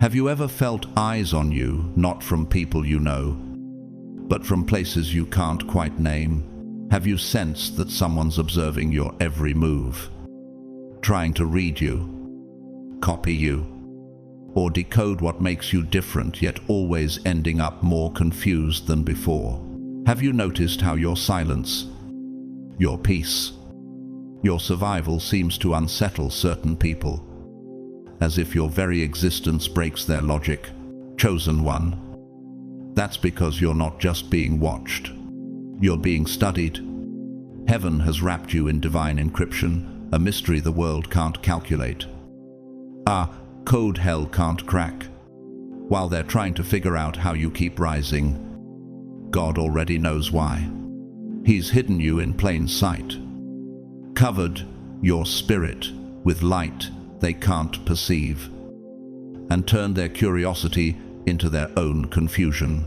Have you ever felt eyes on you, not from people you know, but from places you can't quite name? Have you sensed that someone's observing your every move, trying to read you, copy you, or decode what makes you different, yet always ending up more confused than before? Have you noticed how your silence, your peace, your survival seems to unsettle certain people, as if your very existence breaks their logic? Chosen one, that's because you're not just being watched. You're being studied. Heaven has wrapped you in divine encryption, a mystery the world can't calculate. A code hell can't crack. While they're trying to figure out how you keep rising, God already knows why. He's hidden you in plain sight, covered your spirit with light they can't perceive, and turned their curiosity into their own confusion.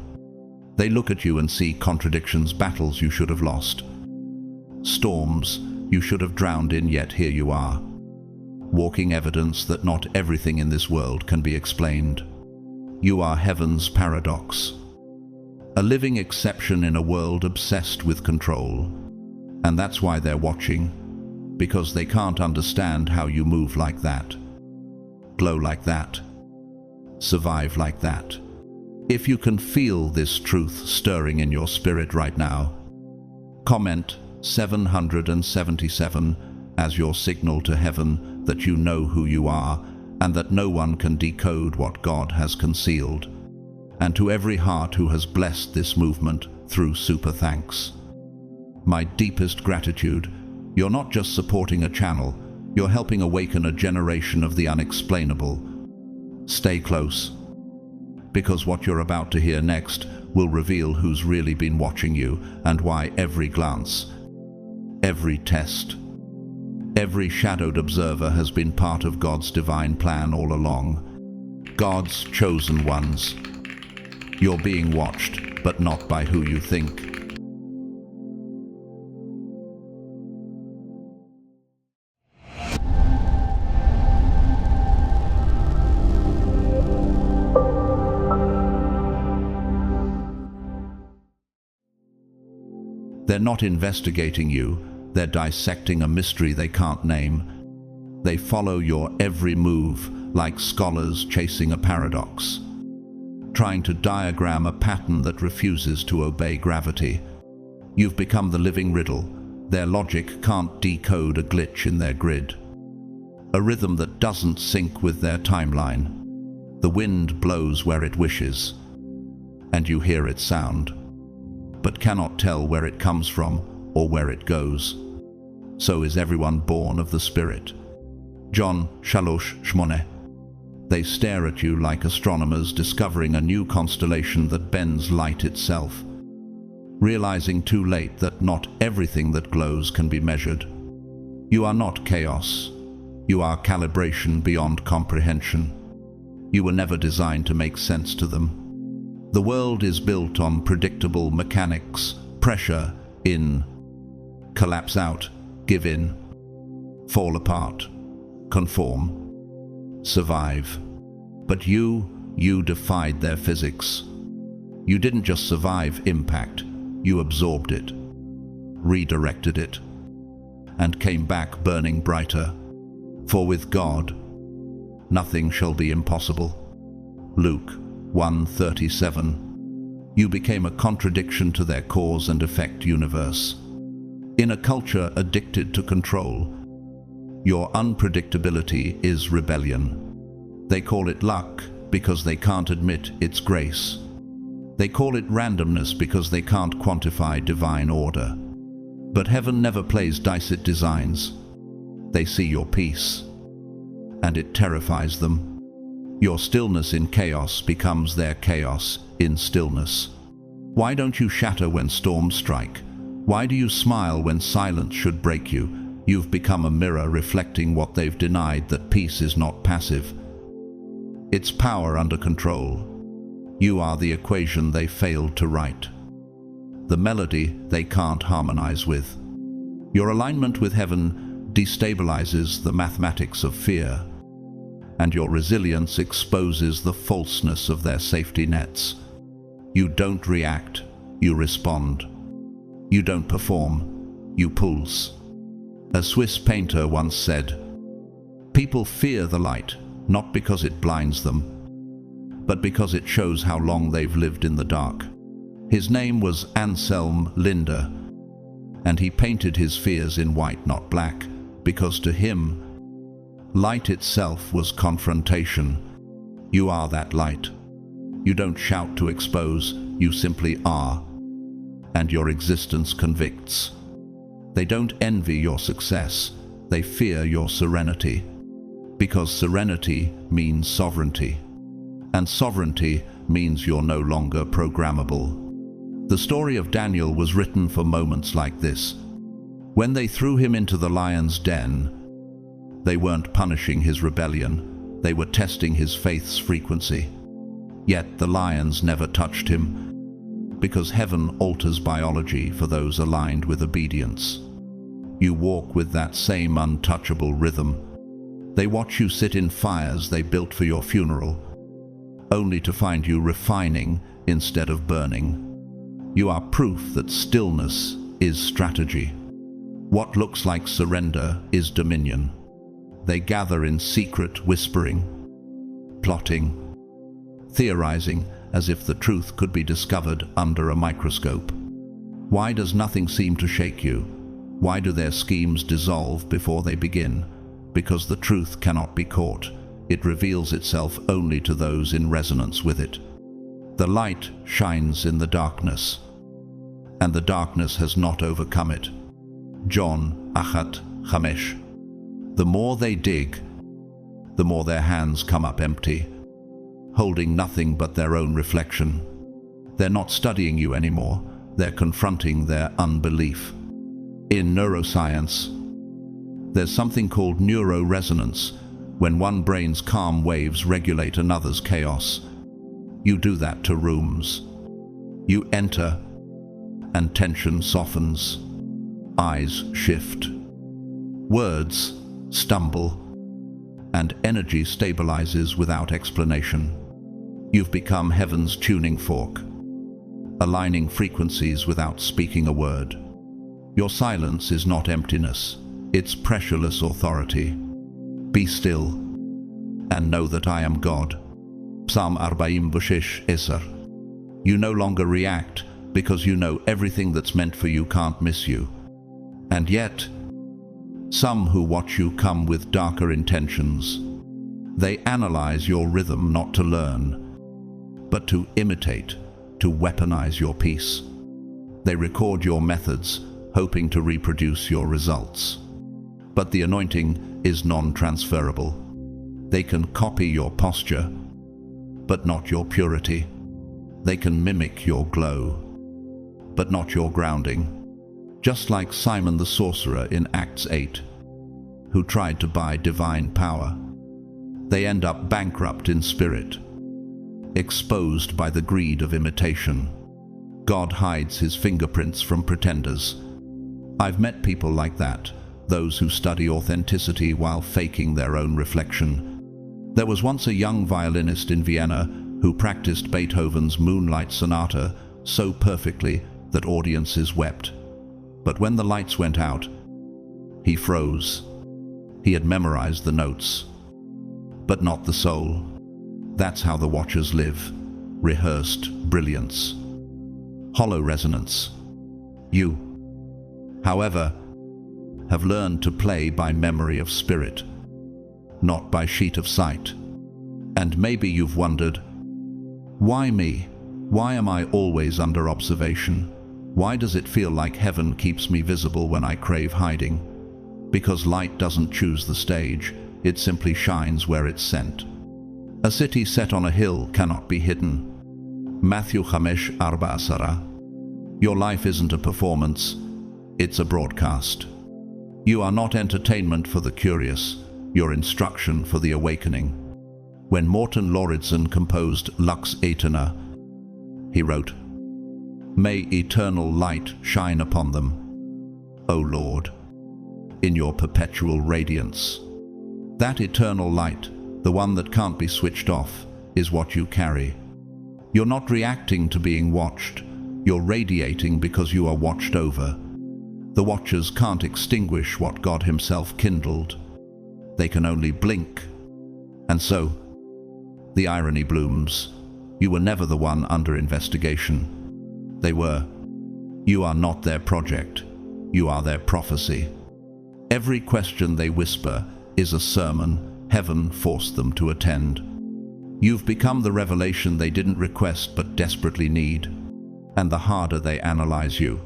They look at you and see contradictions, battles you should have lost, storms you should have drowned in, yet here you are, walking evidence that not everything in this world can be explained. You are heaven's paradox, a living exception in a world obsessed with control. And that's why they're watching, because they can't understand how you move like that, glow like that, survive like that. If you can feel this truth stirring in your spirit right now, comment 777 as your signal to heaven that you know who you are and that no one can decode what God has concealed. And to every heart who has blessed this movement through super thanks, my deepest gratitude. You're not just supporting a channel, you're helping awaken a generation of the unexplainable. Stay close, because what you're about to hear next will reveal who's really been watching you and why every glance, every test, every shadowed observer has been part of God's divine plan all along. God's chosen ones. You're being watched, but not by who you think. They're not investigating you, they're dissecting a mystery they can't name. They follow your every move like scholars chasing a paradox, trying to diagram a pattern that refuses to obey gravity. You've become the living riddle. Their logic can't decode a glitch in their grid, a rhythm that doesn't sync with their timeline. The wind blows where it wishes, and you hear its sound, but cannot tell where it comes from or where it goes. So is everyone born of the Spirit. John 3:8. They stare at you like astronomers discovering a new constellation that bends light itself, realizing too late that not everything that glows can be measured. You are not chaos. You are calibration beyond comprehension. You were never designed to make sense to them. The world is built on predictable mechanics: pressure in, collapse out, give in, fall apart, conform, survive. But you defied their physics. You didn't just survive impact, you absorbed it, redirected it, and came back burning brighter. For with God, nothing shall be impossible. Luke 1:37. You became a contradiction to their cause and effect universe. In a culture addicted to control, your unpredictability is rebellion. They call it luck because they can't admit it's grace. They call it randomness because they can't quantify divine order. But heaven never plays dice, it designs. They see your peace, and it terrifies them. Your stillness in chaos becomes their chaos in stillness. Why don't you shatter when storms strike? Why do you smile when silence should break you? You've become a mirror reflecting what they've denied, that peace is not passive. It's power under control. You are the equation they failed to write, the melody they can't harmonize with. Your alignment with heaven destabilizes the mathematics of fear. and your resilience exposes the falseness of their safety nets. You don't react, you respond. You don't perform, you pulse. A Swiss painter once said, "People fear the light, not because it blinds them, but because it shows how long they've lived in the dark." His name was Anselm Linder, and he painted his fears in white, not black, because to him, light itself was confrontation. You are that light. You don't shout to expose, you simply are, and your existence convicts. They don't envy your success, they fear your serenity, because serenity means sovereignty, and sovereignty means you're no longer programmable. The story of Daniel was written for moments like this. When they threw him into the lion's den, they weren't punishing his rebellion, they were testing his faith's frequency. Yet the lions never touched him, because heaven alters biology for those aligned with obedience. You walk with that same untouchable rhythm. They watch you sit in fires they built for your funeral, only to find you refining instead of burning. You are proof that stillness is strategy. What looks like surrender is dominion. They gather in secret, whispering, plotting, theorizing as if the truth could be discovered under a microscope. Why does nothing seem to shake you? Why do their schemes dissolve before they begin? Because the truth cannot be caught. It reveals itself only to those in resonance with it. The light shines in the darkness, and the darkness has not overcome it. John 1:5. The more they dig, the more their hands come up empty, holding nothing but their own reflection. They're not studying you anymore, they're confronting their unbelief. In neuroscience, there's something called neuroresonance, when one brain's calm waves regulate another's chaos. You do that to rooms. You enter, and tension softens. Eyes shift. Words stumble, and energy stabilizes without explanation. You've become heaven's tuning fork, aligning frequencies without speaking a word. Your silence is not emptiness, it's pressureless authority. Be still, and know that I am God. Psalm 46:10. You no longer react, because you know everything that's meant for you can't miss you. And yet, some who watch you come with darker intentions. They analyze your rhythm not to learn, but to imitate, to weaponize your peace. They record your methods, hoping to reproduce your results. But the anointing is non-transferable. They can copy your posture, but not your purity. They can mimic your glow, but not your grounding. Just like Simon the sorcerer in Acts 8, who tried to buy divine power. They end up bankrupt in spirit, exposed by the greed of imitation. God hides his fingerprints from pretenders. I've met people like that, those who study authenticity while faking their own reflection. There was once a young violinist in Vienna who practiced Beethoven's Moonlight Sonata so perfectly that audiences wept. But when the lights went out, he froze. He had memorized the notes, but not the soul. That's how the watchers live. Rehearsed brilliance. Hollow resonance. You, however, have learned to play by memory of spirit, not by sheet of sight. And maybe you've wondered, why me? Why am I always under observation? Why does it feel like heaven keeps me visible when I crave hiding? Because light doesn't choose the stage, it simply shines where it's sent. A city set on a hill cannot be hidden. Matthew 5:14. Your life isn't a performance, it's a broadcast. You are not entertainment for the curious, you're instruction for the awakening. When Morten Lauridsen composed Lux Aeterna, he wrote, "May eternal light shine upon them, O Lord, in your perpetual radiance." That eternal light, the one that can't be switched off, is what you carry. You're not reacting to being watched. You're radiating because you are watched over. The watchers can't extinguish what God Himself kindled. They can only blink. And so, the irony blooms. You were never the one under investigation. They were. You are not their project. You are their prophecy. Every question they whisper is a sermon heaven forced them to attend. You've become the revelation they didn't request but desperately need. And the harder they analyze you,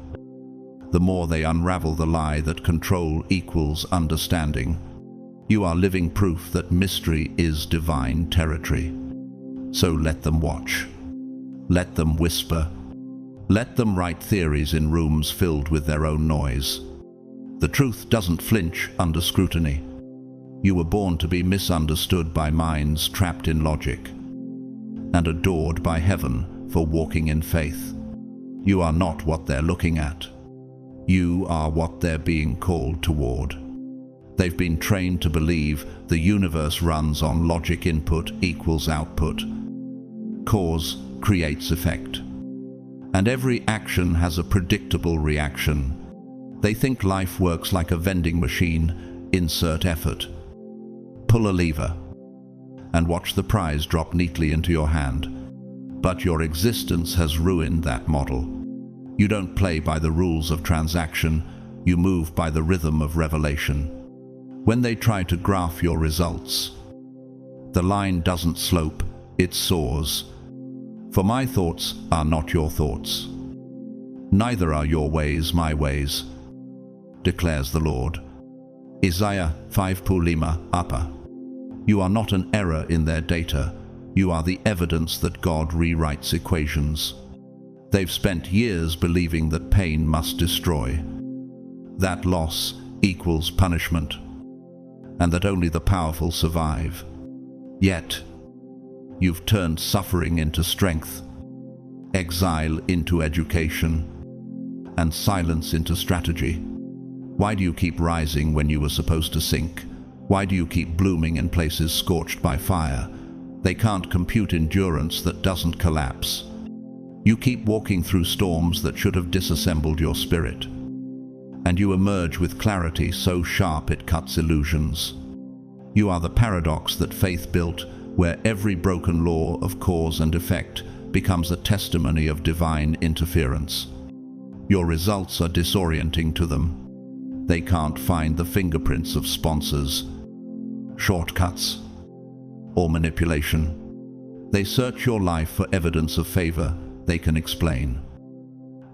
the more they unravel the lie that control equals understanding. You are living proof that mystery is divine territory. So let them watch. Let them whisper. Let them write theories in rooms filled with their own noise. The truth doesn't flinch under scrutiny. You were born to be misunderstood by minds trapped in logic, and adored by heaven for walking in faith. You are not what they're looking at. You are what they're being called toward. They've been trained to believe the universe runs on logic input equals output. Cause creates effect. And every action has a predictable reaction. They think life works like a vending machine. Insert effort. Pull a lever and watch the prize drop neatly into your hand. But your existence has ruined that model. You don't play by the rules of transaction. You move by the rhythm of revelation. When they try to graph your results, the line doesn't slope, it soars. For my thoughts are not your thoughts. Neither are your ways my ways, declares the Lord. Isaiah 5:5. You are not an error in their data. You are the evidence that God rewrites equations. They've spent years believing that pain must destroy, that loss equals punishment, and that only the powerful survive. Yet, you've turned suffering into strength, exile into education, and silence into strategy. Why do you keep rising when you were supposed to sink? Why do you keep blooming in places scorched by fire? They can't compute endurance that doesn't collapse. You keep walking through storms that should have disassembled your spirit. And you emerge with clarity so sharp it cuts illusions. You are the paradox that faith built, where every broken law of cause and effect becomes a testimony of divine interference. Your results are disorienting to them. They can't find the fingerprints of sponsors, shortcuts, or manipulation. They search your life for evidence of favor they can explain.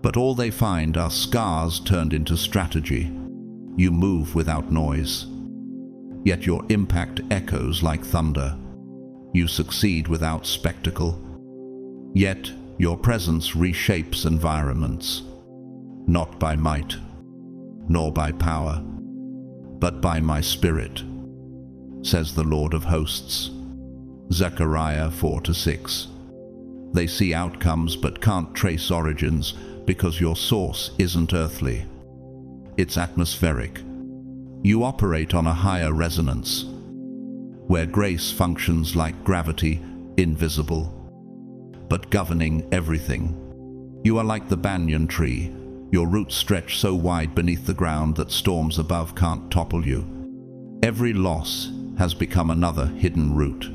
But all they find are scars turned into strategy. You move without noise, yet your impact echoes like thunder. You succeed without spectacle, yet your presence reshapes environments, not by might, nor by power, but by my spirit, says the Lord of hosts. Zechariah 4-6. They see outcomes but can't trace origins because your source isn't earthly. It's atmospheric. You operate on a higher resonance, where grace functions like gravity, invisible, but governing everything. You are like the banyan tree. Your roots stretch so wide beneath the ground that storms above can't topple you. Every loss has become another hidden root.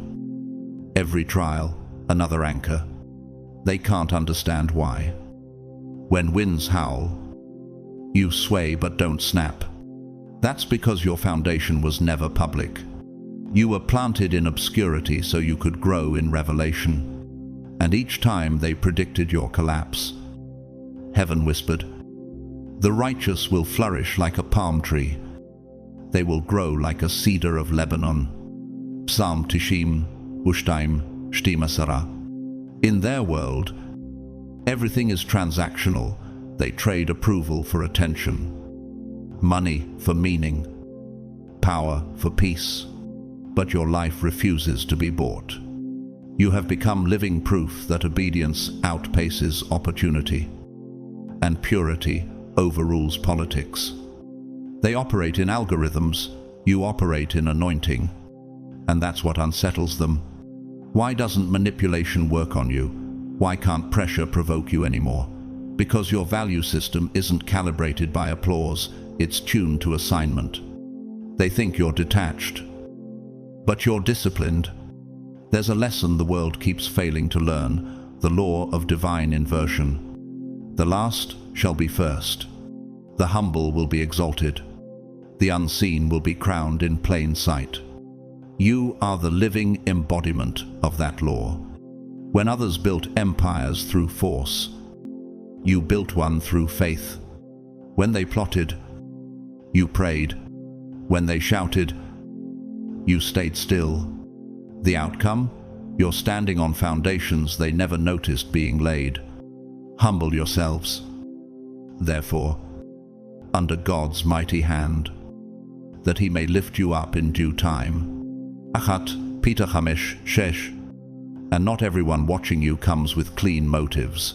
Every trial, another anchor. They can't understand why. When winds howl, you sway but don't snap. That's because your foundation was never public. You were planted in obscurity so you could grow in revelation. And each time they predicted your collapse, heaven whispered, "The righteous will flourish like a palm tree. They will grow like a cedar of Lebanon." Psalm 92:10. In their world, everything is transactional. They trade approval for attention, money for meaning, power for peace. But your life refuses to be bought. You have become living proof that obedience outpaces opportunity, and purity overrules politics. They operate in algorithms, you operate in anointing. and that's what unsettles them. Why doesn't manipulation work on you? Why can't pressure provoke you anymore? Because your value system isn't calibrated by applause, it's tuned to assignment. They think you're detached, but you're disciplined. There's a lesson the world keeps failing to learn, the law of divine inversion. The last shall be first. The humble will be exalted. The unseen will be crowned in plain sight. You are the living embodiment of that law. When others built empires through force, you built one through faith. When they plotted, you prayed. When they shouted, you stayed still. The outcome? You're standing on foundations they never noticed being laid. Humble yourselves, therefore, under God's mighty hand, that he may lift you up in due time. Achat, Peter Chamesh, Shesh. And not everyone watching you comes with clean motives.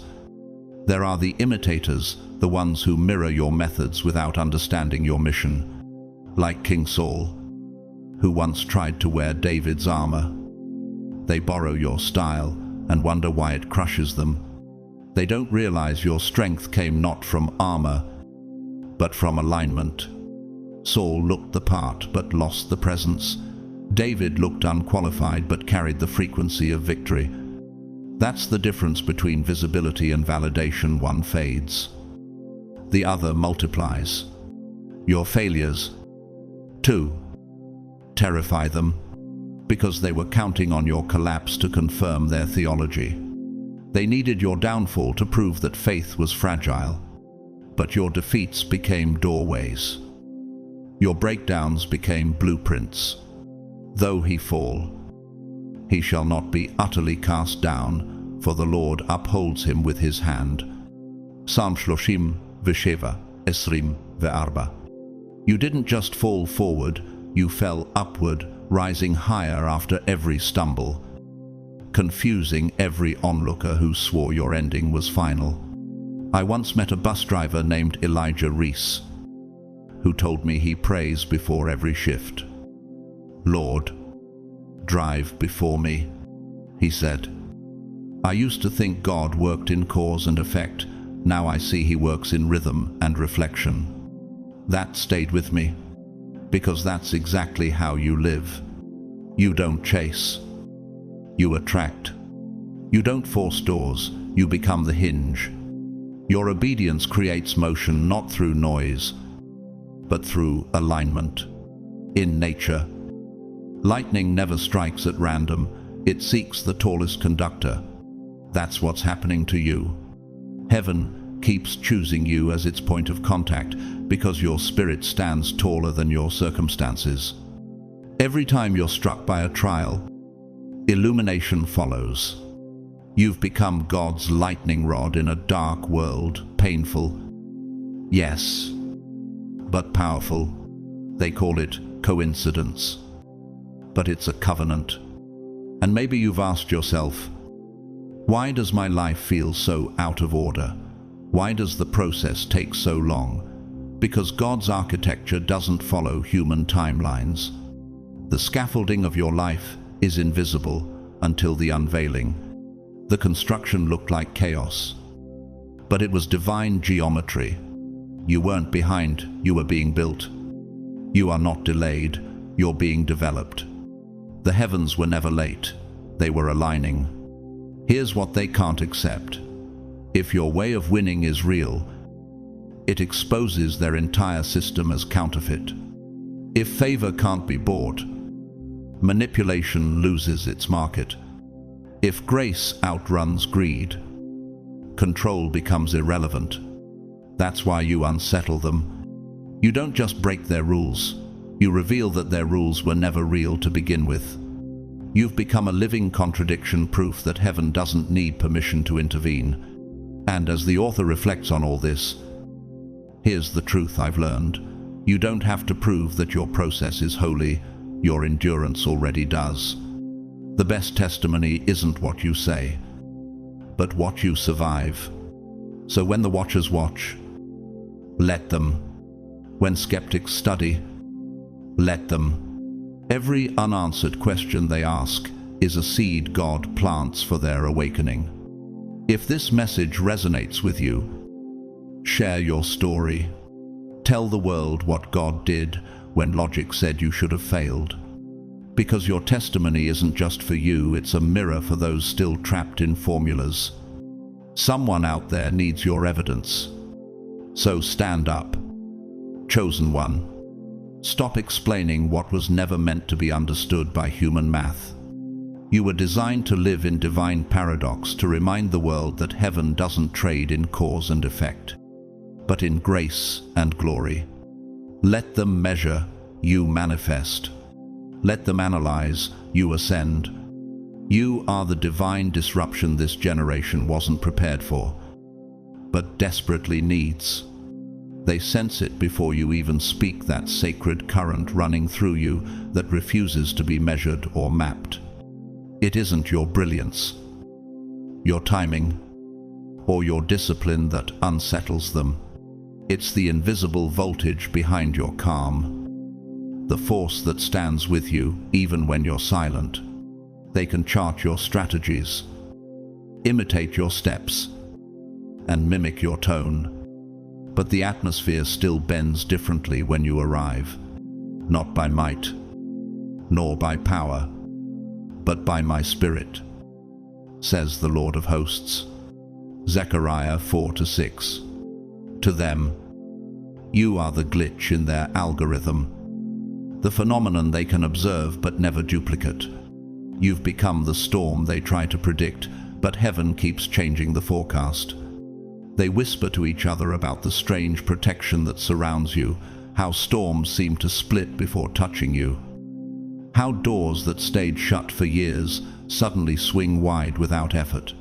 There are the imitators, the ones who mirror your methods without understanding your mission. Like King Saul, who once tried to wear David's armor. They borrow your style and wonder why it crushes them. They don't realize your strength came not from armor, but from alignment. Saul looked the part but lost the presence. David looked unqualified but carried the frequency of victory. That's the difference between visibility and validation. One fades, the other multiplies. Your failures, too, terrify them, because they were counting on your collapse to confirm their theology. They needed your downfall to prove that faith was fragile, but your defeats became doorways. Your breakdowns became blueprints. Though he fall, he shall not be utterly cast down, for the Lord upholds him with his hand. Psalm 37, 24. You didn't just fall forward, you fell upward, rising higher after every stumble, confusing every onlooker who swore your ending was final. I once met a bus driver named Elijah Reese, who told me he prays before every shift. Lord, drive before me, he said. I used to think God worked in cause and effect. Now I see he works in rhythm and reflection. That stayed with me, because that's exactly how you live. You don't chase, you attract. You don't force doors, you become the hinge. Your obedience creates motion not through noise, but through alignment. In nature, lightning never strikes at random, it seeks the tallest conductor. That's what's happening to you. Heaven keeps choosing you as its point of contact because your spirit stands taller than your circumstances. Every time you're struck by a trial, illumination follows. You've become God's lightning rod in a dark world, painful, yes, but powerful. They call it coincidence, but it's a covenant. And maybe you've asked yourself, why does my life feel so out of order? Why does the process take so long? Because God's architecture doesn't follow human timelines. The scaffolding of your life is invisible until the unveiling. The construction looked like chaos, but it was divine geometry. You weren't behind, you were being built. You are not delayed, you're being developed. The heavens were never late, they were aligning. Here's what they can't accept. If your way of winning is real, it exposes their entire system as counterfeit. If favor can't be bought, manipulation loses its market. If grace outruns greed, control becomes irrelevant. That's why you unsettle them. You don't just break their rules, you reveal that their rules were never real to begin with. You've become a living contradiction, proof that heaven doesn't need permission to intervene. And as the author reflects on all this, here's the truth I've learned. You don't have to prove that your process is holy, your endurance already does. The best testimony isn't what you say, but what you survive. So when the watchers watch, let them. When skeptics study, let them. Every unanswered question they ask is a seed God plants for their awakening. If this message resonates with you, share your story. Tell the world what God did when logic said you should have failed. Because your testimony isn't just for you, it's a mirror for those still trapped in formulas. Someone out there needs your evidence. So stand up. Chosen one. Stop explaining what was never meant to be understood by human math. You were designed to live in divine paradox, to remind the world that heaven doesn't trade in cause and effect, but in grace and glory. Let them measure, you manifest. Let them analyze, you ascend. You are the divine disruption this generation wasn't prepared for, but desperately needs. They sense it before you even speak, that sacred current running through you that refuses to be measured or mapped. It isn't your brilliance, your timing, or your discipline that unsettles them. It's the invisible voltage behind your calm, the force that stands with you even when you're silent. They can chart your strategies, imitate your steps, and mimic your tone. But the atmosphere still bends differently when you arrive, not by might, nor by power, but by my spirit, says the Lord of hosts. Zechariah 4-6. To them, you are the glitch in their algorithm, the phenomenon they can observe but never duplicate. You've become the storm they try to predict, but heaven keeps changing the forecast. They whisper to each other about the strange protection that surrounds you, how storms seem to split before touching you, how doors that stayed shut for years suddenly swing wide without effort.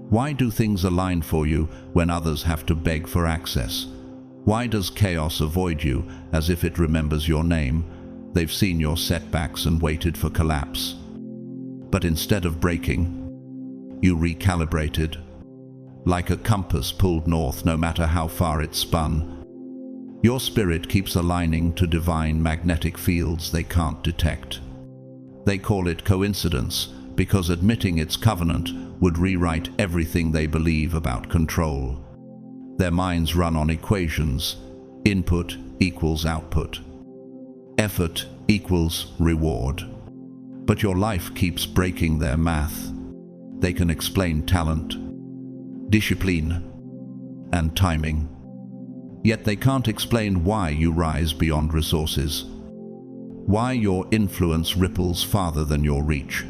Why do things align for you when others have to beg for access? Why does chaos avoid you as if it remembers your name? They've seen your setbacks and waited for collapse. But instead of breaking, you recalibrated. Like a compass pulled north no matter how far it spun. Your spirit keeps aligning to divine magnetic fields they can't detect. They call it coincidence because admitting its covenant would rewrite everything they believe about control. Their minds run on equations. Input equals output. Effort equals reward. But your life keeps breaking their math. They can explain talent, discipline, and timing. Yet they can't explain why you rise beyond resources, why your influence ripples farther than your reach.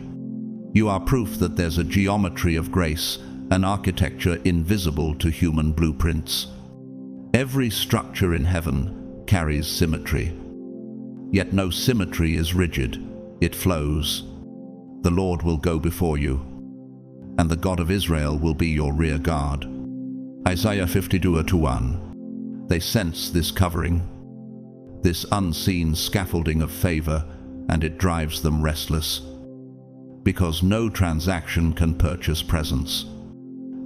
You are proof that there's a geometry of grace, an architecture invisible to human blueprints. Every structure in heaven carries symmetry. Yet no symmetry is rigid, it flows. The Lord will go before you, and the God of Israel will be your rear guard. Isaiah 52:1. They sense this covering, this unseen scaffolding of favor, and it drives them restless. Because no transaction can purchase presence.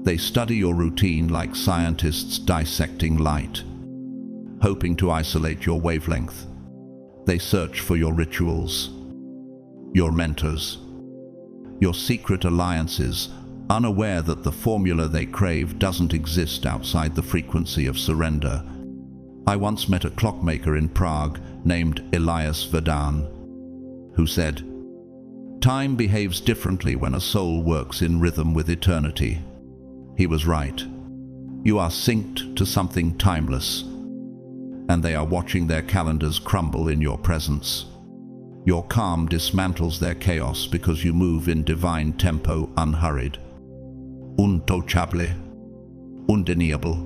They study your routine like scientists dissecting light, hoping to isolate your wavelength. They search for your rituals, your mentors, your secret alliances, unaware that the formula they crave doesn't exist outside the frequency of surrender. I once met a clockmaker in Prague named Elias Verdan, who said, "Time behaves differently when a soul works in rhythm with eternity." He was right. You are synced to something timeless, and they are watching their calendars crumble in your presence. Your calm dismantles their chaos because you move in divine tempo, unhurried. Untouchable, undeniable.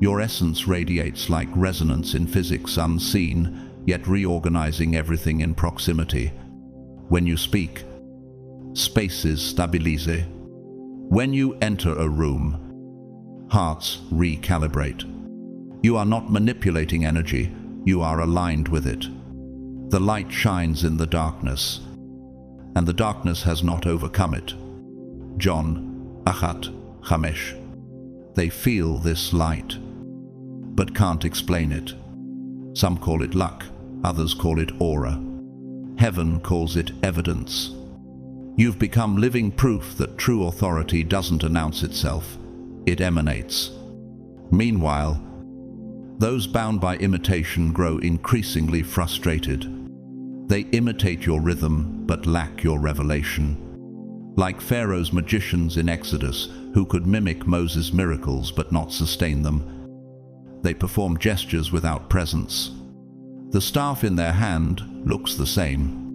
Your essence radiates like resonance in physics, unseen, yet reorganizing everything in proximity. When you speak, spaces stabilize. When you enter a room, hearts recalibrate. You are not manipulating energy, you are aligned with it. The light shines in the darkness, and the darkness has not overcome it. John 1:5. They feel this light, but can't explain it. Some call it luck, others call it aura. Heaven calls it evidence. You've become living proof that true authority doesn't announce itself, it emanates. Meanwhile, those bound by imitation grow increasingly frustrated. They imitate your rhythm but lack your revelation. Like Pharaoh's magicians in Exodus, who could mimic Moses' miracles but not sustain them. They perform gestures without presence. The staff in their hand looks the same,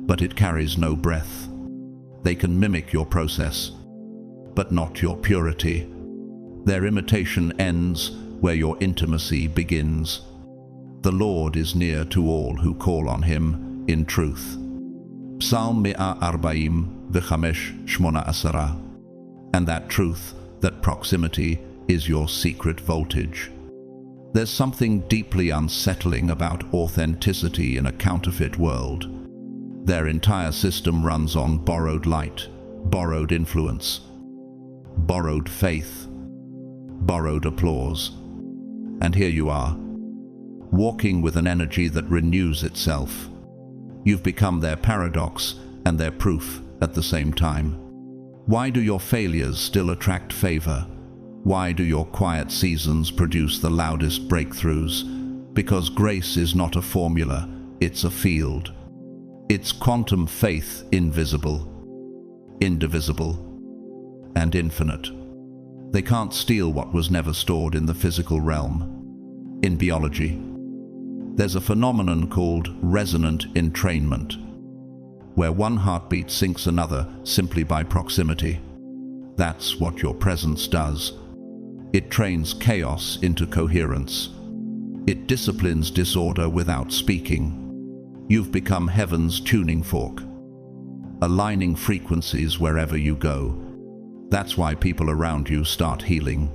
but it carries no breath. They can mimic your process, but not your purity. Their imitation ends where your intimacy begins. The Lord is near to all who call on Him in truth. Psalm 145:8. And that truth, that proximity, is your secret voltage. There's something deeply unsettling about authenticity in a counterfeit world. Their entire system runs on borrowed light, borrowed influence, borrowed faith, borrowed applause. And here you are, walking with an energy that renews itself. You've become their paradox and their proof at the same time. Why do your failures still attract favor? Why do your quiet seasons produce the loudest breakthroughs? Because grace is not a formula, it's a field. It's quantum faith, invisible, indivisible, and infinite. They can't steal what was never stored in the physical realm. In biology, there's a phenomenon called resonant entrainment, where one heartbeat syncs another simply by proximity. That's what your presence does. It trains chaos into coherence. It disciplines disorder without speaking. You've become heaven's tuning fork, aligning frequencies wherever you go. That's why people around you start healing,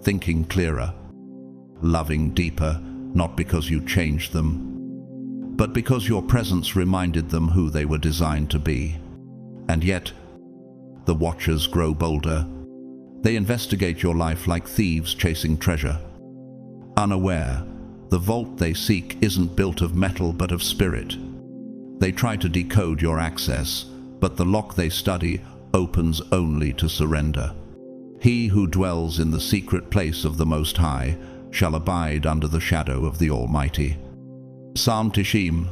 thinking clearer, loving deeper, not because you changed them, but because your presence reminded them who they were designed to be. And yet, the watchers grow bolder. They investigate your life like thieves chasing treasure. Unaware, the vault they seek isn't built of metal but of spirit. They try to decode your access, but the lock they study opens only to surrender. He who dwells in the secret place of the Most High shall abide under the shadow of the Almighty. Psalm 1.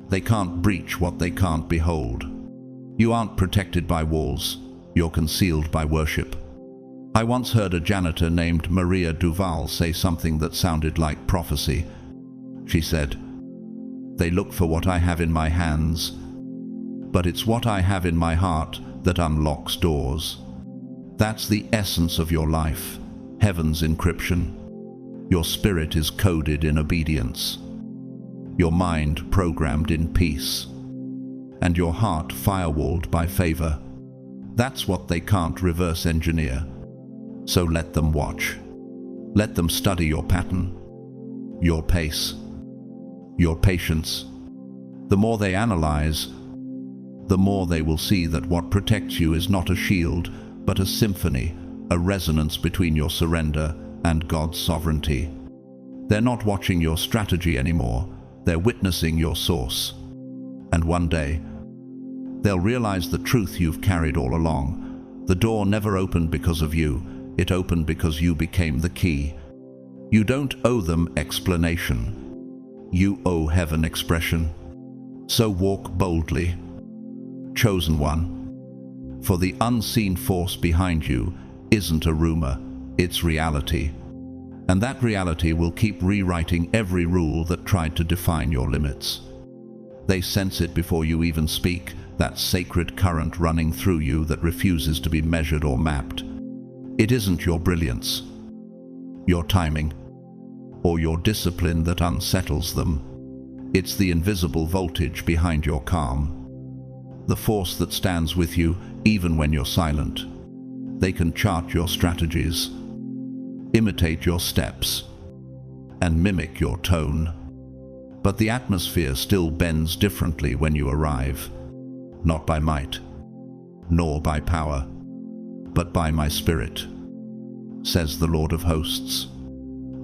They can't breach what they can't behold. You aren't protected by walls, you're concealed by worship. I once heard a janitor named Maria Duval say something that sounded like prophecy. She said, "They look for what I have in my hands, but it's what I have in my heart that unlocks doors." That's the essence of your life, heaven's encryption. Your spirit is coded in obedience, your mind programmed in peace, and your heart firewalled by favor. That's what they can't reverse engineer. So let them watch. Let them study your pattern, your pace, your patience. The more they analyze, the more they will see that what protects you is not a shield, but a symphony, a resonance between your surrender and God's sovereignty. They're not watching your strategy anymore, they're witnessing your source. And one day, they'll realize the truth you've carried all along. The door never opened because of you, it opened because you became the key. You don't owe them explanation. You owe heaven expression. So walk boldly, chosen one. For the unseen force behind you isn't a rumor, it's reality. And that reality will keep rewriting every rule that tried to define your limits. They sense it before you even speak, that sacred current running through you that refuses to be measured or mapped. It isn't your brilliance, your timing, or your discipline that unsettles them. It's the invisible voltage behind your calm, the force that stands with you even when you're silent. They can chart your strategies, imitate your steps, and mimic your tone. But the atmosphere still bends differently when you arrive, not by might, nor by power, but by my spirit, says the Lord of hosts.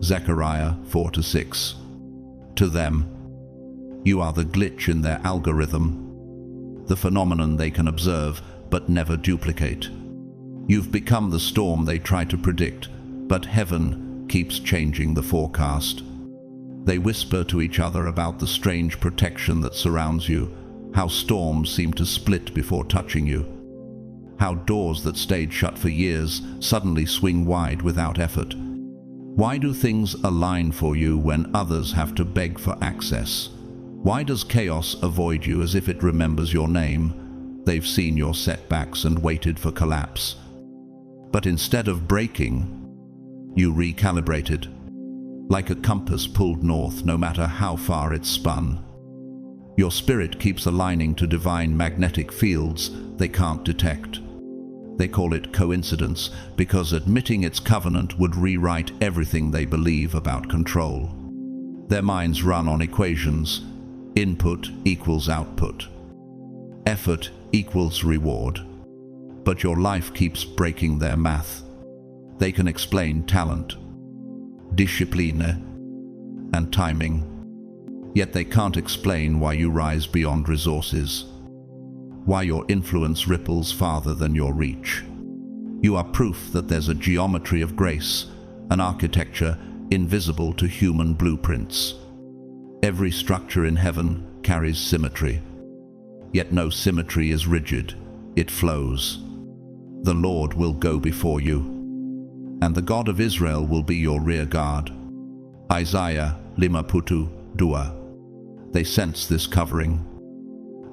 Zechariah 4-6. To them, You are the glitch in their algorithm, the phenomenon they can observe but never duplicate. You've become the storm they try to predict, but heaven keeps changing the forecast. They whisper to each other about the strange protection that surrounds you, how storms seem to split before touching you, how doors that stayed shut for years suddenly swing wide without effort. Why do things align for you when others have to beg for access? Why does chaos avoid you as if it remembers your name? They've seen your setbacks and waited for collapse. But instead of breaking, you recalibrated, like a compass pulled north no matter how far it's spun. Your spirit keeps aligning to divine magnetic fields they can't detect. They call it coincidence because admitting its covenant would rewrite everything they believe about control. Their minds run on equations. Input equals output. Effort equals reward. But your life keeps breaking their math. They can explain talent, discipline, and timing. Yet they can't explain why you rise beyond resources, why your influence ripples farther than your reach. You are proof that there's a geometry of grace, an architecture invisible to human blueprints. Every structure in heaven carries symmetry, yet no symmetry is rigid, it flows. The Lord will go before you, and the God of Israel will be your rear guard. Isaiah 52:2. They sense this covering,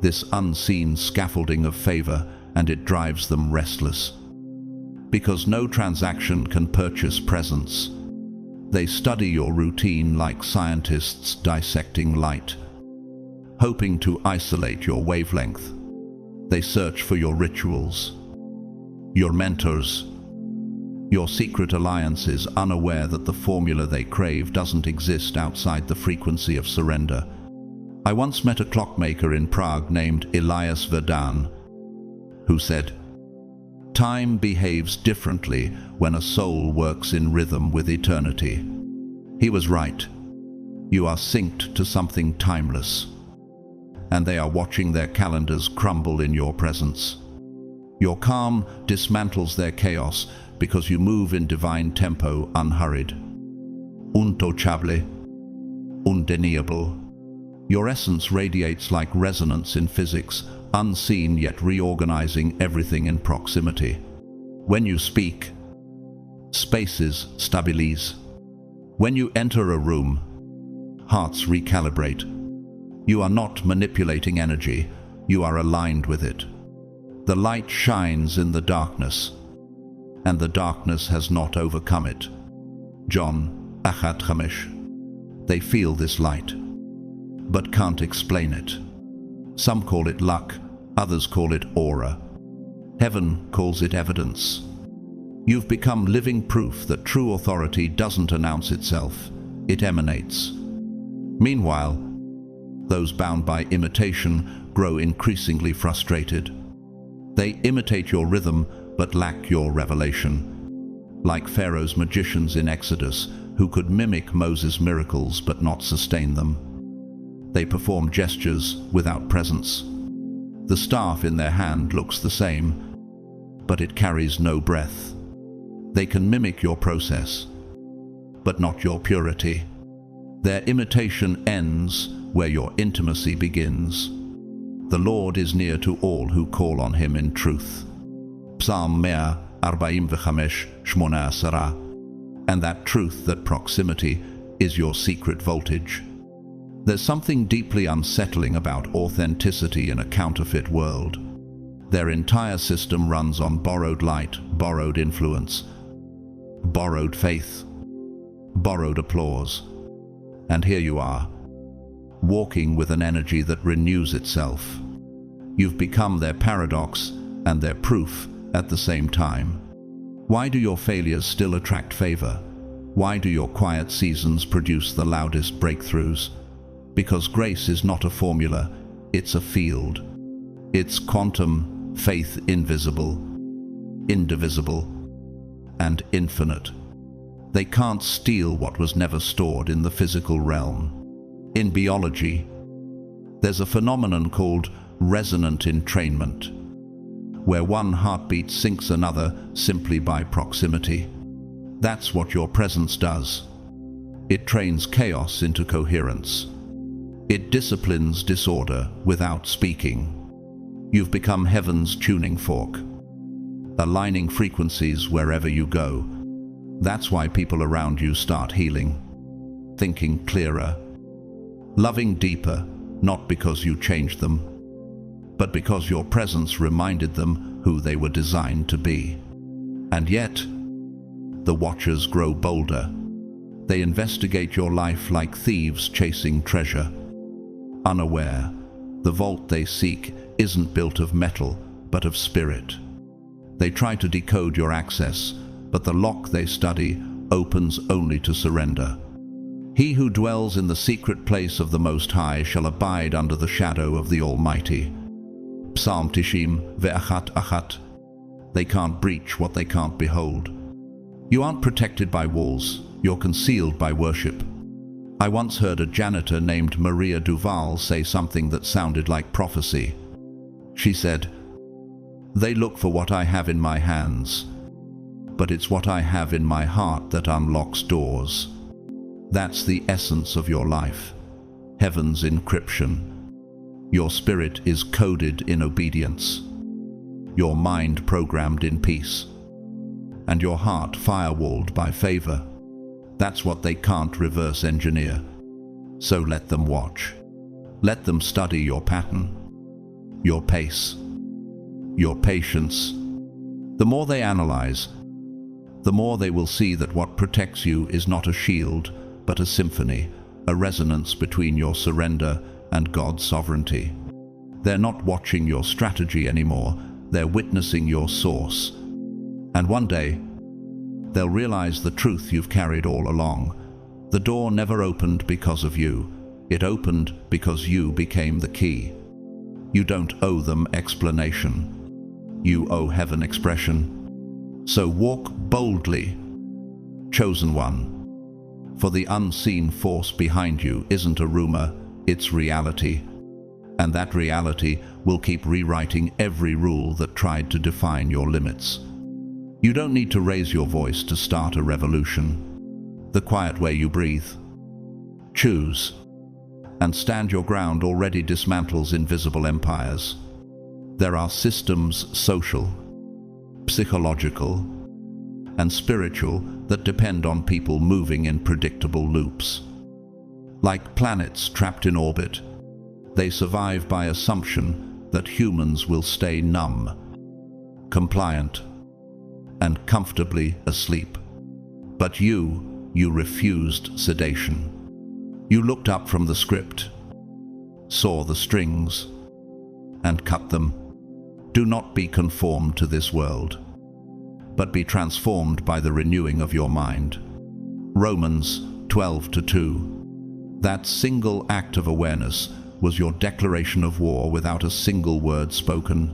this unseen scaffolding of favor, and it drives them restless. Because no transaction can purchase presence, they study your routine like scientists dissecting light. Hoping to isolate your wavelength, they search for your rituals, your mentors, your secret alliances, unaware that the formula they crave doesn't exist outside the frequency of surrender. I once met a clockmaker in Prague named Elias Verdan, who said, "Time behaves differently when a soul works in rhythm with eternity." He was right. You are synced to something timeless, and they are watching their calendars crumble in your presence. Your calm dismantles their chaos because you move in divine tempo, unhurried. Untouchable, undeniable. Your essence radiates like resonance in physics, unseen yet reorganizing everything in proximity. When you speak, spaces stabilize. When you enter a room, hearts recalibrate. You are not manipulating energy, you are aligned with it. The light shines in the darkness, and the darkness has not overcome it. John 1:5. They feel this light, but can't explain it. Some call it luck, others call it aura. Heaven calls it evidence. You've become living proof that true authority doesn't announce itself, it emanates. Meanwhile, those bound by imitation grow increasingly frustrated. They imitate your rhythm but lack your revelation. Like Pharaoh's magicians in Exodus, who could mimic Moses' miracles but not sustain them. They perform gestures without presence. The staff in their hand looks the same, but it carries no breath. They can mimic your process, but not your purity. Their imitation ends where your intimacy begins. The Lord is near to all who call on him in truth. Psalm 145:18. And that truth, that proximity, is your secret voltage. There's something deeply unsettling about authenticity in a counterfeit world. Their entire system runs on borrowed light, borrowed influence, borrowed faith, borrowed applause. And here you are, walking with an energy that renews itself. You've become their paradox and their proof at the same time. Why do your failures still attract favor? Why do your quiet seasons produce the loudest breakthroughs? Because grace is not a formula, it's a field. It's quantum, faith invisible, indivisible, and infinite. They can't steal what was never stored in the physical realm. In biology, There's a phenomenon called resonant entrainment, where one heartbeat syncs another simply by proximity. That's what your presence does. It trains chaos into coherence. It disciplines disorder without speaking. You've become heaven's tuning fork, aligning frequencies wherever you go. That's why people around you start healing, thinking clearer, loving deeper, not because you changed them, but because your presence reminded them who they were designed to be. And yet, the watchers grow bolder. They investigate your life like thieves chasing treasure. Unaware, the vault they seek isn't built of metal, but of spirit. They try to decode your access, but the lock they study opens only to surrender. He who dwells in the secret place of the Most High shall abide under the shadow of the Almighty. Psalm Tishim ve'achat achat. They can't breach what they can't behold. You aren't protected by walls, you're concealed by worship. I once heard a janitor named Maria Duval say something that sounded like prophecy. She said, "They look for what I have in my hands, but it's what I have in my heart that unlocks doors." That's the essence of your life, heaven's encryption. Your spirit is coded in obedience, your mind programmed in peace, and your heart firewalled by favor. That's what they can't reverse engineer. So let them watch. Let them study your pattern, your pace, your patience. The more they analyze, the more they will see that what protects you is not a shield, but a symphony, a resonance between your surrender and God's sovereignty. They're not watching your strategy anymore, they're witnessing your source. And one day, they'll realize the truth you've carried all along. The door never opened because of you. It opened because you became the key. You don't owe them explanation. You owe heaven expression. So walk boldly, chosen one. For the unseen force behind you isn't a rumor, it's reality. And that reality will keep rewriting every rule that tried to define your limits. You don't need to raise your voice to start a revolution. The quiet way you breathe, choose, and stand your ground already dismantles invisible empires. There are systems, social, psychological, and spiritual, that depend on people moving in predictable loops. Like planets trapped in orbit, they survive by assumption that humans will stay numb, compliant, and comfortably asleep. But you refused sedation. You looked up from the script, saw the strings, and cut them. Do not be conformed to this world, but be transformed by the renewing of your mind. Romans 12:2. That single act of awareness was your declaration of war without a single word spoken.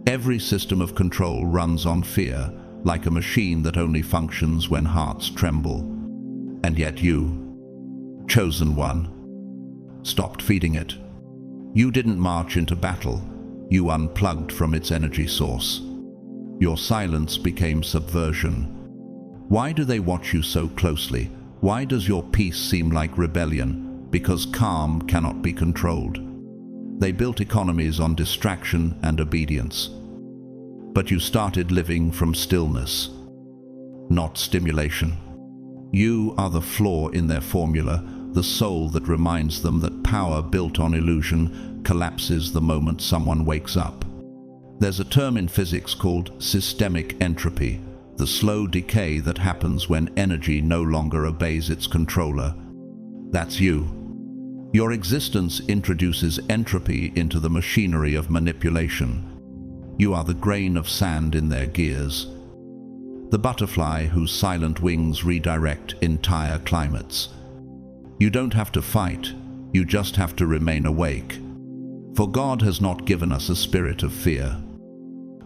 Every system of control runs on fear, like a machine that only functions when hearts tremble. And yet you, chosen one, stopped feeding it. You didn't march into battle, you unplugged from its energy source. Your silence became subversion. Why do they watch you so closely? Why does your peace seem like rebellion? Because calm cannot be controlled. They built economies on distraction and obedience. But you started living from stillness, not stimulation. You are the flaw in their formula, the soul that reminds them that power built on illusion collapses the moment someone wakes up. There's a term in physics called systemic entropy, the slow decay that happens when energy no longer obeys its controller. That's you. Your existence introduces entropy into the machinery of manipulation. You are the grain of sand in their gears, the butterfly whose silent wings redirect entire climates. You don't have to fight, you just have to remain awake. For God has not given us a spirit of fear,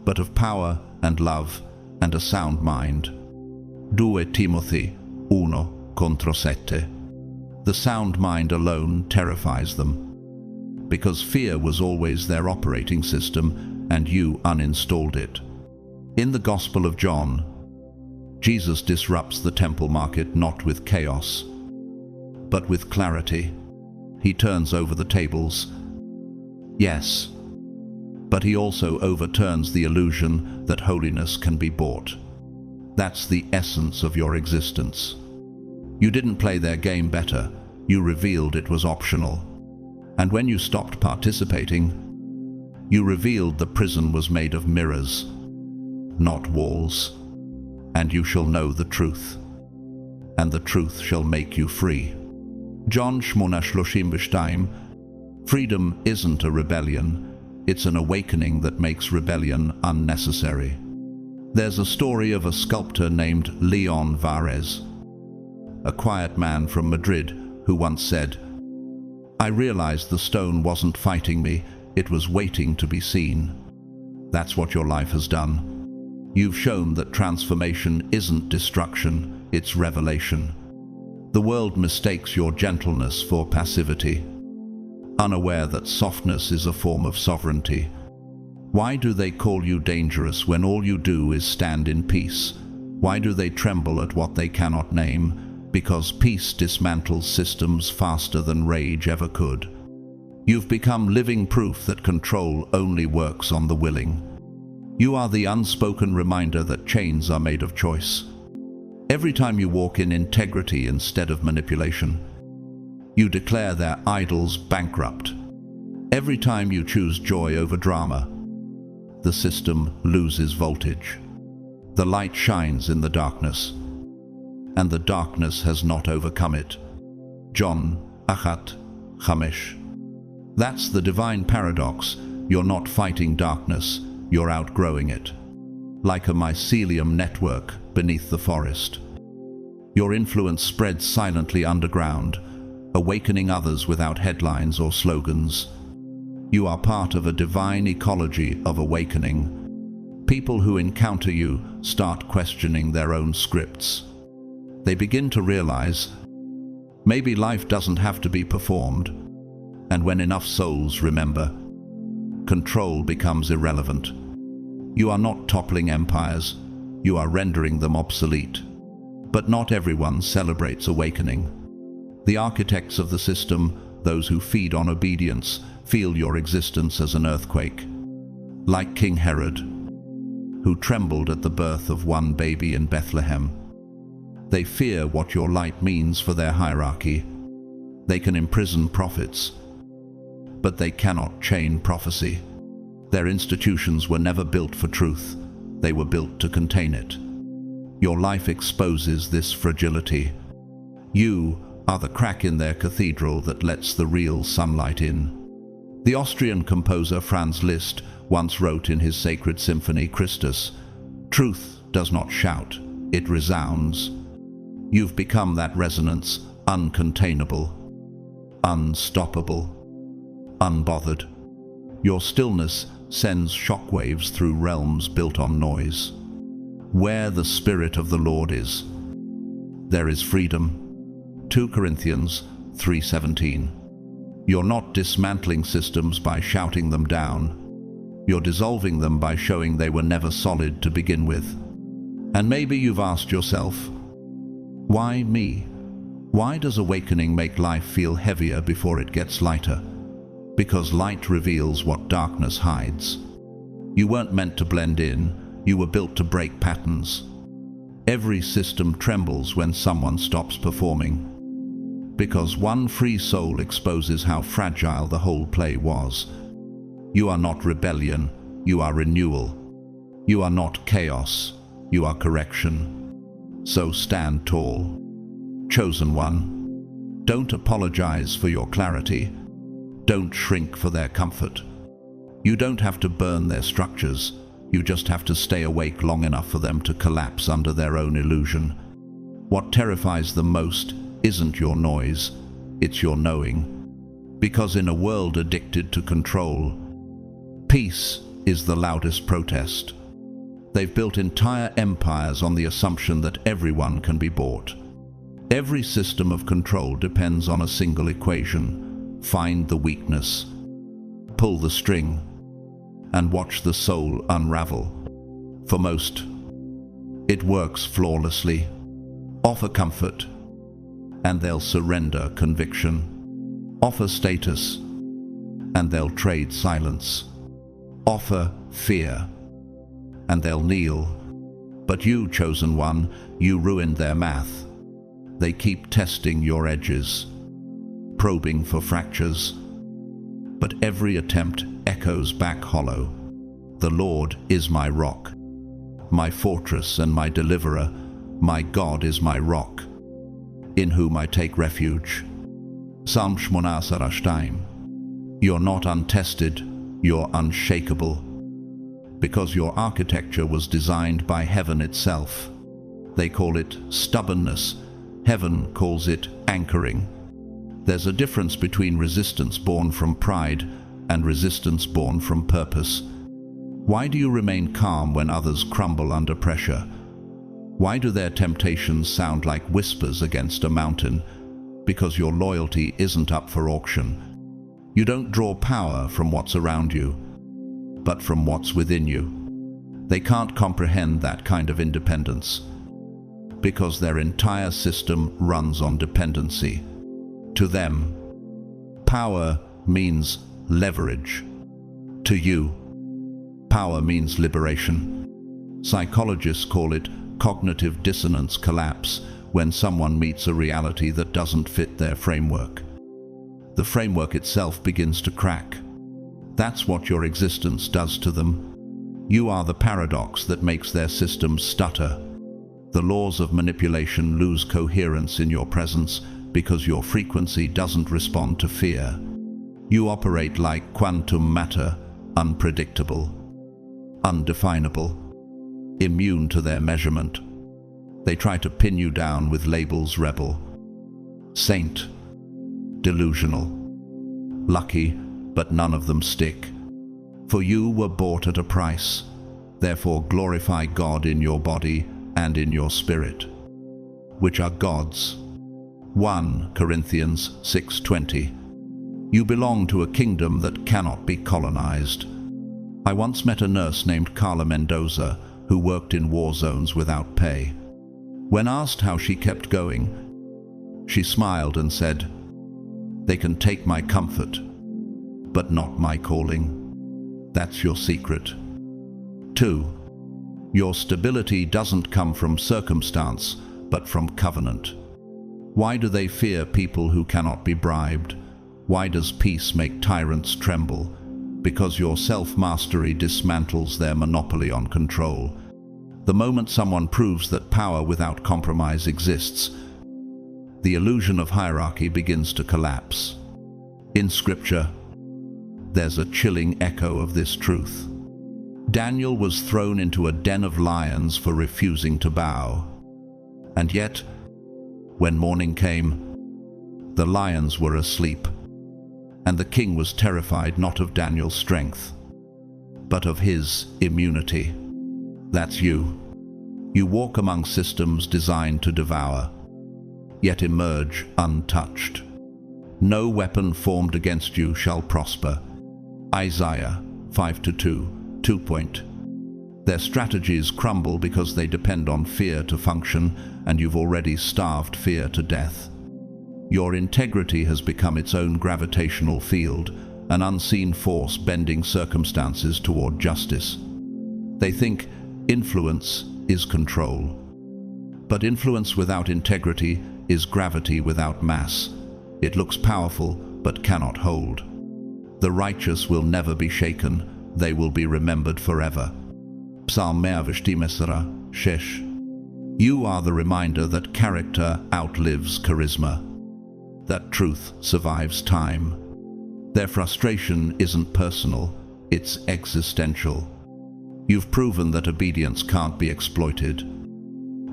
but of power and love and a sound mind. 2 Timothy 1:7. The sound mind alone terrifies them. because fear was always their operating system and you uninstalled it. In the Gospel of John, Jesus disrupts the temple market not with chaos, but with clarity. He turns over the tables. Yes, but he also overturns the illusion that holiness can be bought. That's the essence of your existence. You didn't play their game better, you revealed it was optional. And when you stopped participating, you revealed the prison was made of mirrors, not walls. And you shall know the truth, and the truth shall make you free. John 8:32. Freedom isn't a rebellion, it's an awakening that makes rebellion unnecessary. There's a story of a sculptor named Leon Varez, a quiet man from Madrid who once said, "I realized the stone wasn't fighting me, it was waiting to be seen." That's what your life has done. You've shown that transformation isn't destruction, it's revelation. The world mistakes your gentleness for passivity, unaware that softness is a form of sovereignty. Why do they call you dangerous when all you do is stand in peace? Why do they tremble at what they cannot name? Because peace dismantles systems faster than rage ever could. You've become living proof that control only works on the willing. You are the unspoken reminder that chains are made of choice. Every time you walk in integrity instead of manipulation, you declare their idols bankrupt. Every time you choose joy over drama, the system loses voltage. The light shines in the darkness, and the darkness has not overcome it. John 8:5. That's the divine paradox. You're not fighting darkness, you're outgrowing it. Like a mycelium network beneath the forest. Your influence spreads silently underground, awakening others without headlines or slogans. You are part of a divine ecology of awakening. People who encounter you start questioning their own scripts. They begin to realize, maybe life doesn't have to be performed, and when enough souls remember, control becomes irrelevant. You are not toppling empires, you are rendering them obsolete. But not everyone celebrates awakening. The architects of the system, those who feed on obedience, feel your existence as an earthquake. Like King Herod, who trembled at the birth of one baby in Bethlehem. They fear what your light means for their hierarchy. They can imprison prophets, but they cannot chain prophecy. Their institutions were never built for truth, they were built to contain it. Your life exposes this fragility. You are the crack in their cathedral that lets the real sunlight in. The Austrian composer Franz Liszt once wrote in his sacred symphony Christus, "Truth does not shout, it resounds." You've become that resonance, uncontainable, unstoppable, unbothered. Your stillness sends shockwaves through realms built on noise. Where the Spirit of the Lord is, there is freedom. 2 Corinthians 3:17. You're not dismantling systems by shouting them down. You're dissolving them by showing they were never solid to begin with. And maybe you've asked yourself, why me? Why does awakening make life feel heavier before it gets lighter? Because light reveals what darkness hides. You weren't meant to blend in, you were built to break patterns. Every system trembles when someone stops performing. Because one free soul exposes how fragile the whole play was. You are not rebellion, you are renewal. You are not chaos, you are correction. So stand tall. Chosen one, don't apologize for your clarity. Don't shrink for their comfort. You don't have to burn their structures. You just have to stay awake long enough for them to collapse under their own illusion. What terrifies them most isn't your noise, it's your knowing. Because in a world addicted to control, peace is the loudest protest. They've built entire empires on the assumption that everyone can be bought. Every system of control depends on a single equation. Find the weakness, pull the string and watch the soul unravel. For most, it works flawlessly. Offer comfort, and they'll surrender conviction. Offer status, and they'll trade silence. Offer fear, and they'll kneel. But you, chosen one, you ruined their math. They keep testing your edges, probing for fractures. But every attempt echoes back hollow. The Lord is my rock, my fortress and my deliverer. My God is my rock, in whom I take refuge. Psalm 18. You're not untested, you're unshakable, because your architecture was designed by heaven itself. They call it stubbornness. Heaven calls it anchoring. There's a difference between resistance born from pride and resistance born from purpose. Why do you remain calm when others crumble under pressure? Why do their temptations sound like whispers against a mountain? Because your loyalty isn't up for auction. You don't draw power from what's around you, but from what's within you. They can't comprehend that kind of independence, because their entire system runs on dependency. To them, power means leverage. To you, power means liberation. Psychologists call it cognitive dissonance collapse when someone meets a reality that doesn't fit their framework. The framework itself begins to crack. That's what your existence does to them. You are the paradox that makes their systems stutter. The laws of manipulation lose coherence in your presence because your frequency doesn't respond to fear. You operate like quantum matter, unpredictable, undefinable, immune to their measurement. They try to pin you down with labels: rebel, saint, delusional, lucky, but none of them stick. For you were bought at a price. Therefore glorify God in your body and in your spirit, which are God's. 1 Corinthians 6:20. You belong to a kingdom that cannot be colonized. I once met a nurse named Carla Mendoza who worked in war zones without pay. When asked how she kept going, she smiled and said, "They can take my comfort, but not my calling." That's your secret. 2. Your stability doesn't come from circumstance, but from covenant. Why do they fear people who cannot be bribed? Why does peace make tyrants tremble? Because your self-mastery dismantles their monopoly on control. The moment someone proves that power without compromise exists, the illusion of hierarchy begins to collapse. In Scripture, there's a chilling echo of this truth. Daniel was thrown into a den of lions for refusing to bow. And yet, when morning came, the lions were asleep, and the king was terrified not of Daniel's strength, but of his immunity. That's you. You walk among systems designed to devour, yet emerge untouched. No weapon formed against you shall prosper. Isaiah 5:2. 2 point. Their strategies crumble because they depend on fear to function, and you've already starved fear to death. Your integrity has become its own gravitational field, an unseen force bending circumstances toward justice. They think influence is control. But influence without integrity is gravity without mass. It looks powerful, but cannot hold. The righteous will never be shaken. They will be remembered forever. Psalm 106. You are the reminder that character outlives charisma, that truth survives time. Their frustration isn't personal, it's existential. You've proven that obedience can't be exploited,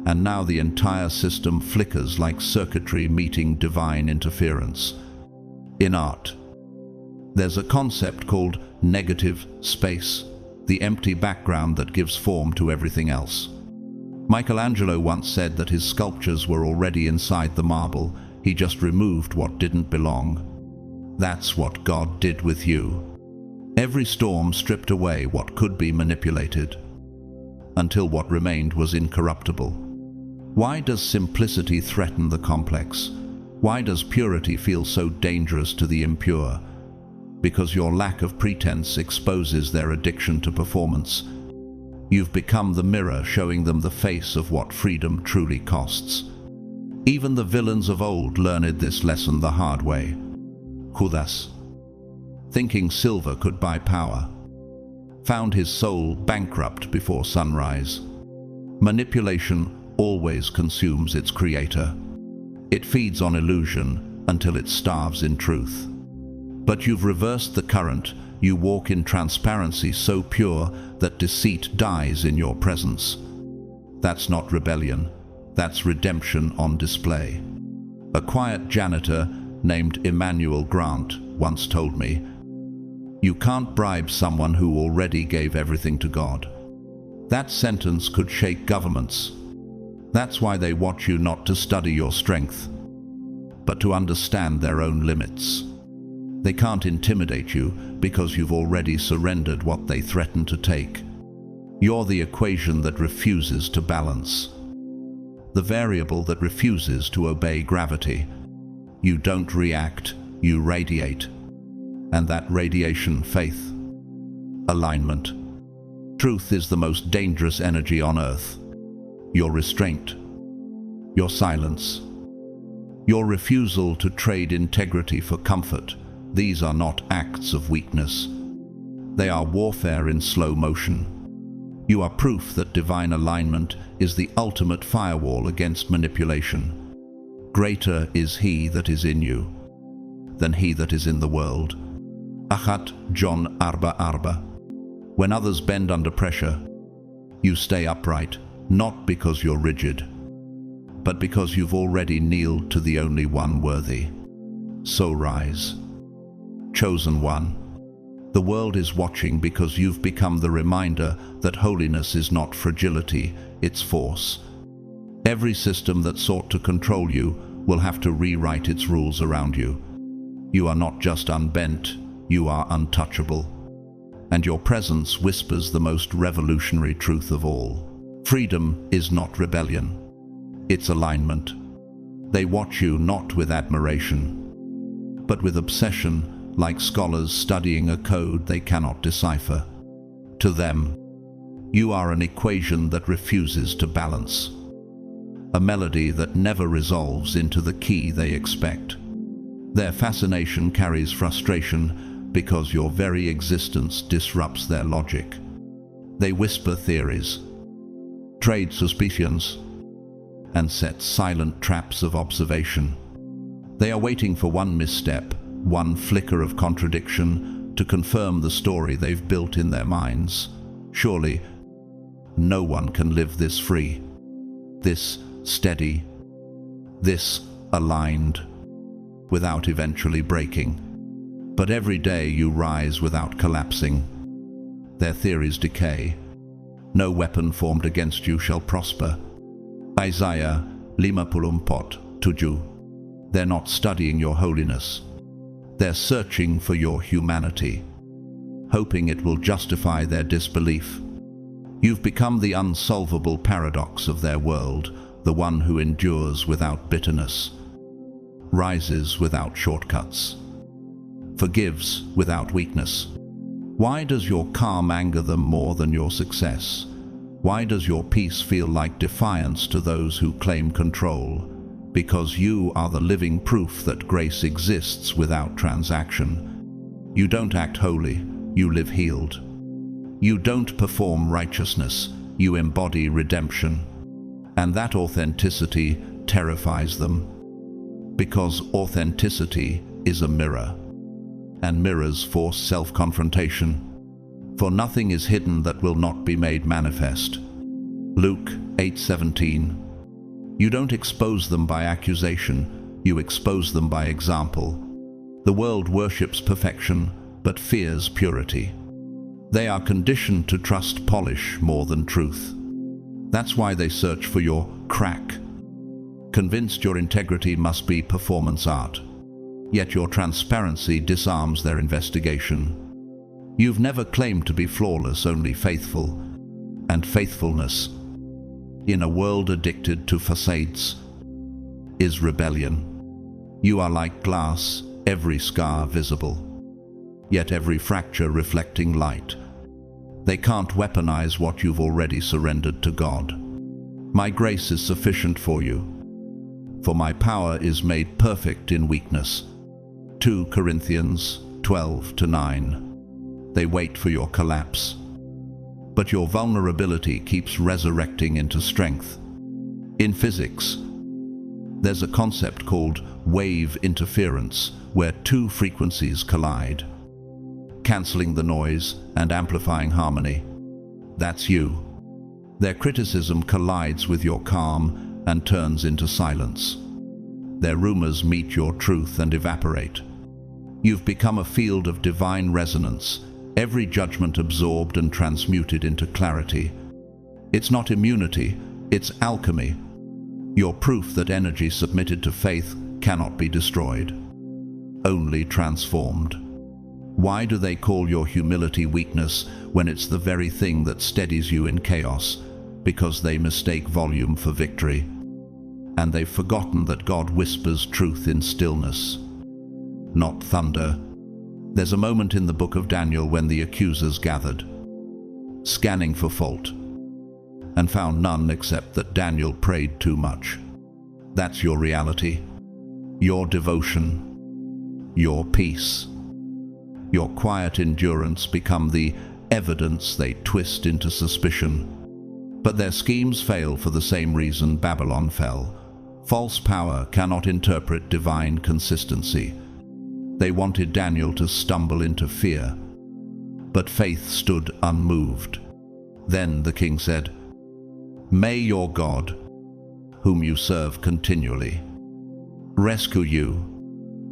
and now the entire system flickers like circuitry meeting divine interference. In art, there's a concept called negative space, the empty background that gives form to everything else. Michelangelo once said that his sculptures were already inside the marble, he just removed what didn't belong. That's what God did with you. Every storm stripped away what could be manipulated, until what remained was incorruptible. Why does simplicity threaten the complex? Why does purity feel so dangerous to the impure? Because your lack of pretense exposes their addiction to performance. You've become the mirror showing them the face of what freedom truly costs. Even the villains of old learned this lesson the hard way. Judas, thinking silver could buy power, found his soul bankrupt before sunrise. Manipulation always consumes its creator. It feeds on illusion until it starves in truth. But you've reversed the current. You walk in transparency so pure that deceit dies in your presence. That's not rebellion. That's redemption on display. A quiet janitor named Emmanuel Grant once told me, "You can't bribe someone who already gave everything to God." That sentence could shake governments. That's why they watch you, not to study your strength, but to understand their own limits. They can't intimidate you because you've already surrendered what they threaten to take. You're the equation that refuses to balance, the variable that refuses to obey gravity. You don't react, you radiate. And that radiation, faith, alignment. Truth is the most dangerous energy on earth. Your restraint, your silence, your refusal to trade integrity for comfort, these are not acts of weakness. They are warfare in slow motion. You are proof that divine alignment is the ultimate firewall against manipulation. Greater is He that is in you than he that is in the world. Achat John Arba Arba. When others bend under pressure, you stay upright, not because you're rigid, but because you've already kneeled to the only one worthy. So rise. Chosen one. The world is watching because you've become the reminder that holiness is not fragility, it's force. Every system that sought to control you will have to rewrite its rules around you. You are not just unbent, you are untouchable. And your presence whispers the most revolutionary truth of all. Freedom is not rebellion. It's alignment. They watch you not with admiration, but with obsession, like scholars studying a code they cannot decipher. To them, you are an equation that refuses to balance, a melody that never resolves into the key they expect. Their fascination carries frustration because your very existence disrupts their logic. They whisper theories, trade suspicions, and set silent traps of observation. They are waiting for one misstep, one flicker of contradiction to confirm the story they've built in their minds. Surely, no one can live this free, this steady, this aligned, without eventually breaking. But every day you rise without collapsing. Their theories decay. No weapon formed against you shall prosper. Isaiah 54:7. They're not studying your holiness. They're searching for your humanity, hoping it will justify their disbelief. You've become the unsolvable paradox of their world, the one who endures without bitterness, rises without shortcuts, forgives without weakness. Why does your calm anger them more than your success? Why does your peace feel like defiance to those who claim control? Because you are the living proof that grace exists without transaction. You don't act holy, you live healed. You don't perform righteousness, you embody redemption. And that authenticity terrifies them. Because authenticity is a mirror, and mirrors force self-confrontation. For nothing is hidden that will not be made manifest. Luke 8:17. You don't expose them by accusation, you expose them by example. The world worships perfection, but fears purity. They are conditioned to trust polish more than truth. That's why they search for your crack, convinced your integrity must be performance art. Yet your transparency disarms their investigation. You've never claimed to be flawless, only faithful. And faithfulness, in a world addicted to facades, is rebellion. You are like glass, every scar visible, yet every fracture reflecting light. They can't weaponize what you've already surrendered to God. My grace is sufficient for you, for my power is made perfect in weakness. 2 Corinthians 12-9. They wait for your collapse, but your vulnerability keeps resurrecting into strength. In physics, there's a concept called wave interference, where two frequencies collide, cancelling the noise and amplifying harmony. That's you. Their criticism collides with your calm and turns into silence. Their rumors meet your truth and evaporate. You've become a field of divine resonance, every judgment absorbed and transmuted into clarity. It's not immunity, it's alchemy. You're proof that energy submitted to faith cannot be destroyed, only transformed. Why do they call your humility weakness when it's the very thing that steadies you in chaos? Because they mistake volume for victory. And they've forgotten that God whispers truth in stillness, not thunder. There's a moment in the book of Daniel when the accusers gathered, scanning for fault, and found none except that Daniel prayed too much. That's your reality, your devotion, your peace. Your quiet endurance become the evidence they twist into suspicion. But their schemes fail for the same reason Babylon fell. False power cannot interpret divine consistency. They wanted Daniel to stumble into fear, but faith stood unmoved. Then the king said, "May your God, whom you serve continually, rescue you."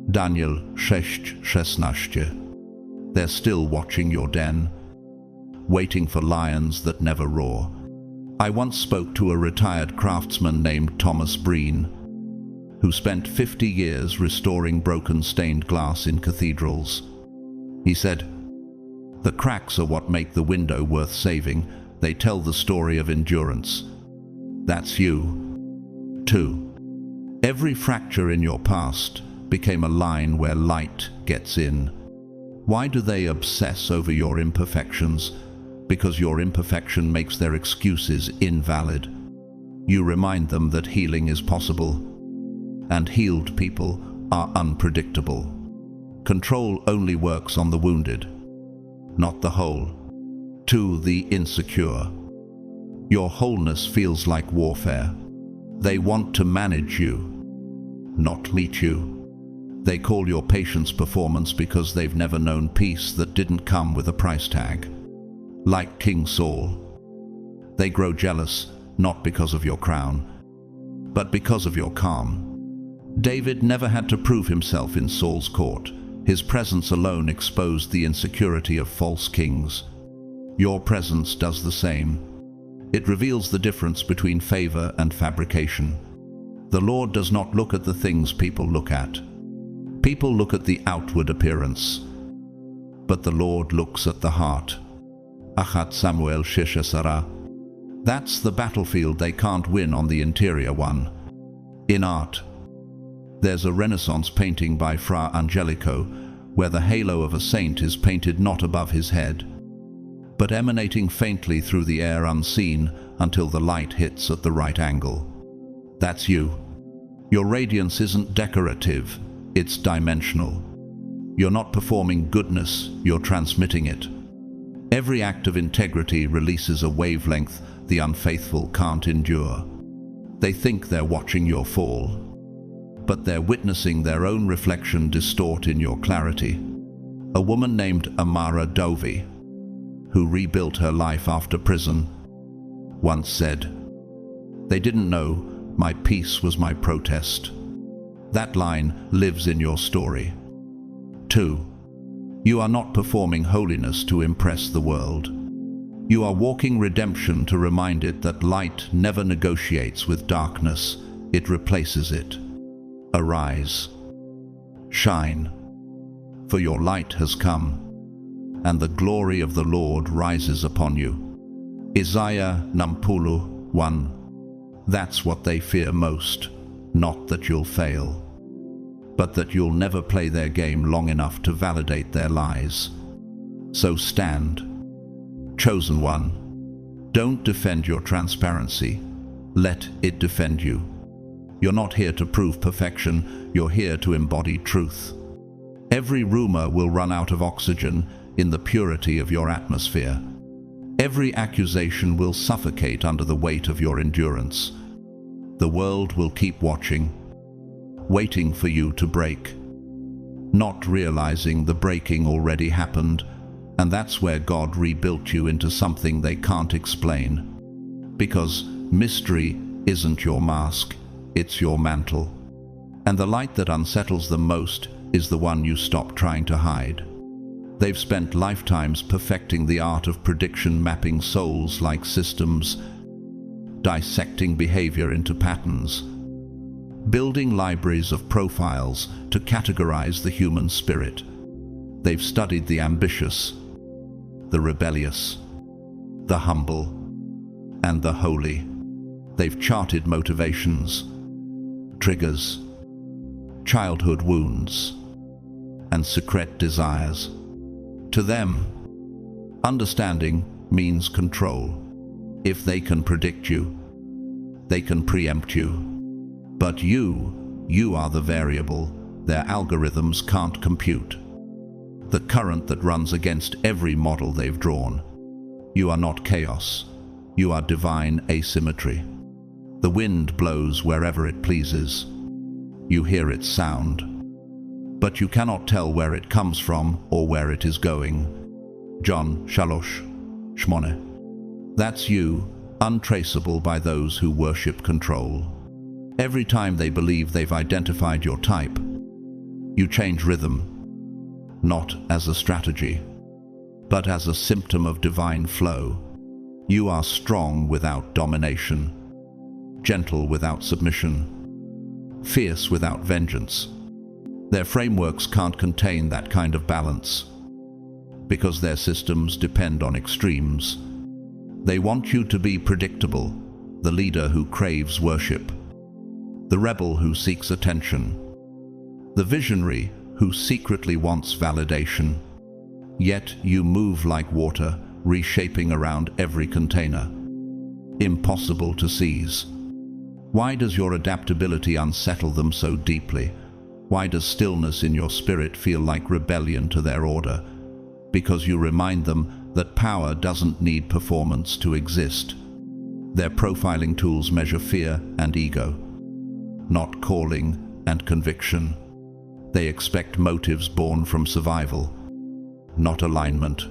Daniel 6:16. They're still watching your den, waiting for lions that never roar. I once spoke to a retired craftsman named Thomas Breen, who spent 50 years restoring broken stained glass in cathedrals. He said, "The cracks are what make the window worth saving. They tell the story of endurance." That's you, too. Every fracture in your past became a line where light gets in. Why do they obsess over your imperfections? Because your imperfection makes their excuses invalid. You remind them that healing is possible, and healed people are unpredictable. Control only works on the wounded, not the whole. To the insecure, your wholeness feels like warfare. They want to manage you, not meet you. They call your patience performance because they've never known peace that didn't come with a price tag. Like King Saul, they grow jealous not because of your crown, but because of your calm. David never had to prove himself in Saul's court. His presence alone exposed the insecurity of false kings. Your presence does the same. It reveals the difference between favor and fabrication. The Lord does not look at the things people look at. People look at the outward appearance, but the Lord looks at the heart. 1 Samuel 6:10. That's the battlefield they can't win on the interior one. In art, there's a Renaissance painting by Fra Angelico where the halo of a saint is painted not above his head, but emanating faintly through the air unseen until the light hits at the right angle. That's you. Your radiance isn't decorative, it's dimensional. You're not performing goodness, you're transmitting it. Every act of integrity releases a wavelength the unfaithful can't endure. They think they're watching your fall, but they're witnessing their own reflection distort in your clarity. A woman named Amara Dovey, who rebuilt her life after prison, once said, "They didn't know my peace was my protest." That line lives in your story. 2. You are not performing holiness to impress the world. You are walking redemption to remind it that light never negotiates with darkness, it replaces it. Arise, shine, for your light has come. and the glory of the Lord rises upon you. Isaiah 61. That's what they fear most, not that you'll fail, but that you'll never play their game long enough to validate their lies. So stand. Chosen one, don't defend your transparency. Let it defend you. You're not here to prove perfection, you're here to embody truth. Every rumor will run out of oxygen in the purity of your atmosphere. Every accusation will suffocate under the weight of your endurance. The world will keep watching, waiting for you to break, not realizing the breaking already happened, and that's where God rebuilt you into something they can't explain. Because mystery isn't your mask, it's your mantle. And the light that unsettles them most is the one you stop trying to hide. They've spent lifetimes perfecting the art of prediction, mapping souls like systems, dissecting behavior into patterns, building libraries of profiles to categorize the human spirit. They've studied the ambitious, the rebellious, the humble, and the holy. They've charted motivations, triggers, childhood wounds, and secret desires. To them, understanding means control. If they can predict you, they can preempt you. But you are the variable their algorithms can't compute. The current that runs against every model they've drawn. You are not chaos. You are divine asymmetry. The wind blows wherever it pleases. You hear its sound, but you cannot tell where it comes from or where it is going. John 3:8. That's you, untraceable by those who worship control. Every time they believe they've identified your type, you change rhythm, not as a strategy, but as a symptom of divine flow. You are strong without domination, gentle without submission, fierce without vengeance. Their frameworks can't contain that kind of balance, because their systems depend on extremes. They want you to be predictable, the leader who craves worship, the rebel who seeks attention, the visionary who secretly wants validation. Yet you move like water, reshaping around every container. Impossible to seize. Why does your adaptability unsettle them so deeply? Why does stillness in your spirit feel like rebellion to their order? Because you remind them that power doesn't need performance to exist. Their profiling tools measure fear and ego, not calling and conviction. They expect motives born from survival, not alignment.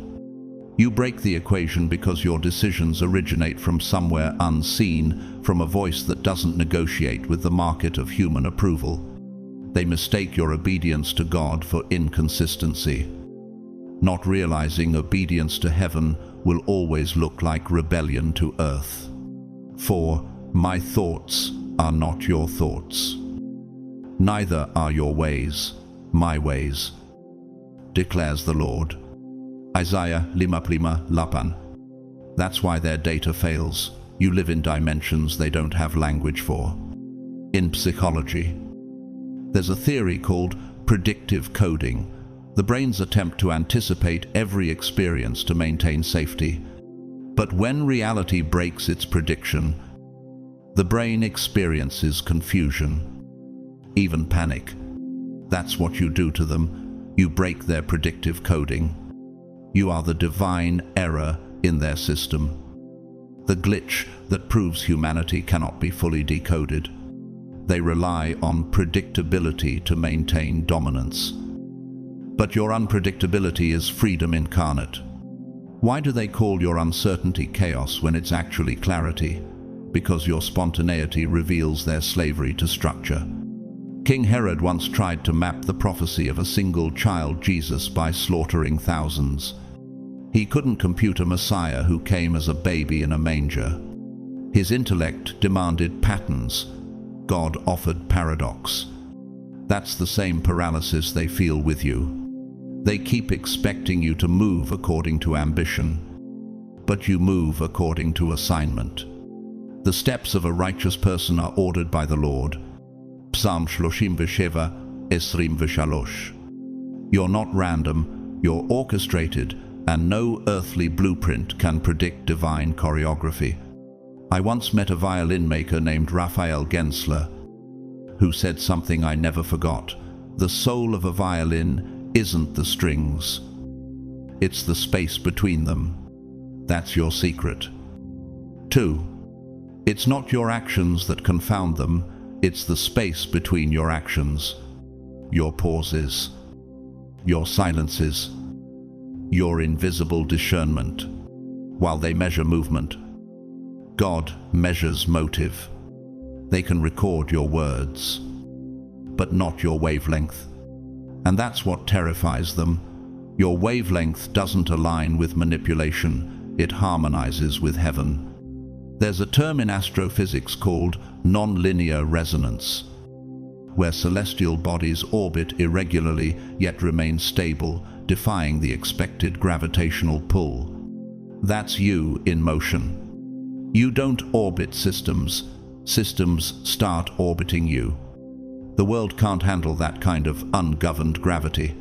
You break the equation because your decisions originate from somewhere unseen, from a voice that doesn't negotiate with the market of human approval. They mistake your obedience to God for inconsistency, not realizing obedience to heaven will always look like rebellion to earth. For my thoughts are not your thoughts, neither are your ways my ways, declares the Lord. Isaiah 55:8. That's why their data fails. You live in dimensions they don't have language for. In psychology, there's a theory called predictive coding, the brain's attempt to anticipate every experience to maintain safety. But when reality breaks its prediction, the brain experiences confusion, even panic. That's what you do to them. You break their predictive coding. You are the divine error in their system, the glitch that proves humanity cannot be fully decoded. They rely on predictability to maintain dominance. But your unpredictability is freedom incarnate. Why do they call your uncertainty chaos when it's actually clarity? Because your spontaneity reveals their slavery to structure. King Herod once tried to map the prophecy of a single child, Jesus, by slaughtering thousands. He couldn't compute a Messiah who came as a baby in a manger. His intellect demanded patterns. God offered paradox. That's the same paralysis they feel with you. They keep expecting you to move according to ambition, but you move according to assignment. The steps of a righteous person are ordered by the Lord. Psalm 37, 23. You're not random, you're orchestrated, and no earthly blueprint can predict divine choreography. I once met a violin maker named Raphael Gensler, who said something I never forgot. The soul of a violin isn't the strings. It's the space between them. That's your secret. 2. It's not your actions that confound them, it's the space between your actions, your pauses, your silences, your invisible discernment. While they measure movement, God measures motive. They can record your words, but not your wavelength. And that's what terrifies them. Your wavelength doesn't align with manipulation, it harmonizes with heaven. There's a term in astrophysics called non-linear resonance, where celestial bodies orbit irregularly yet remain stable, defying the expected gravitational pull. That's you in motion. You don't orbit systems. Systems start orbiting you. The world can't handle that kind of ungoverned gravity,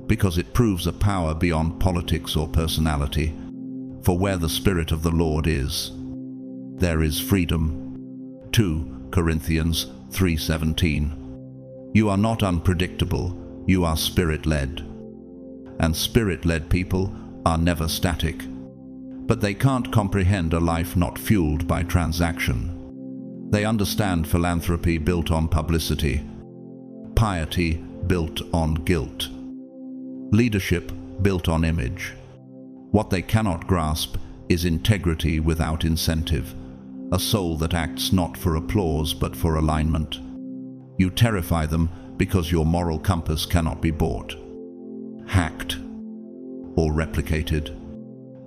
because it proves a power beyond politics or personality. For where the Spirit of the Lord is, there is freedom. 2 Corinthians 3:17. You are not unpredictable, you are Spirit-led. And Spirit-led people are never static. But they can't comprehend a life not fueled by transaction. They understand philanthropy built on publicity, piety built on guilt, leadership built on image. What they cannot grasp is integrity without incentive, a soul that acts not for applause but for alignment. You terrify them because your moral compass cannot be bought, hacked, or replicated.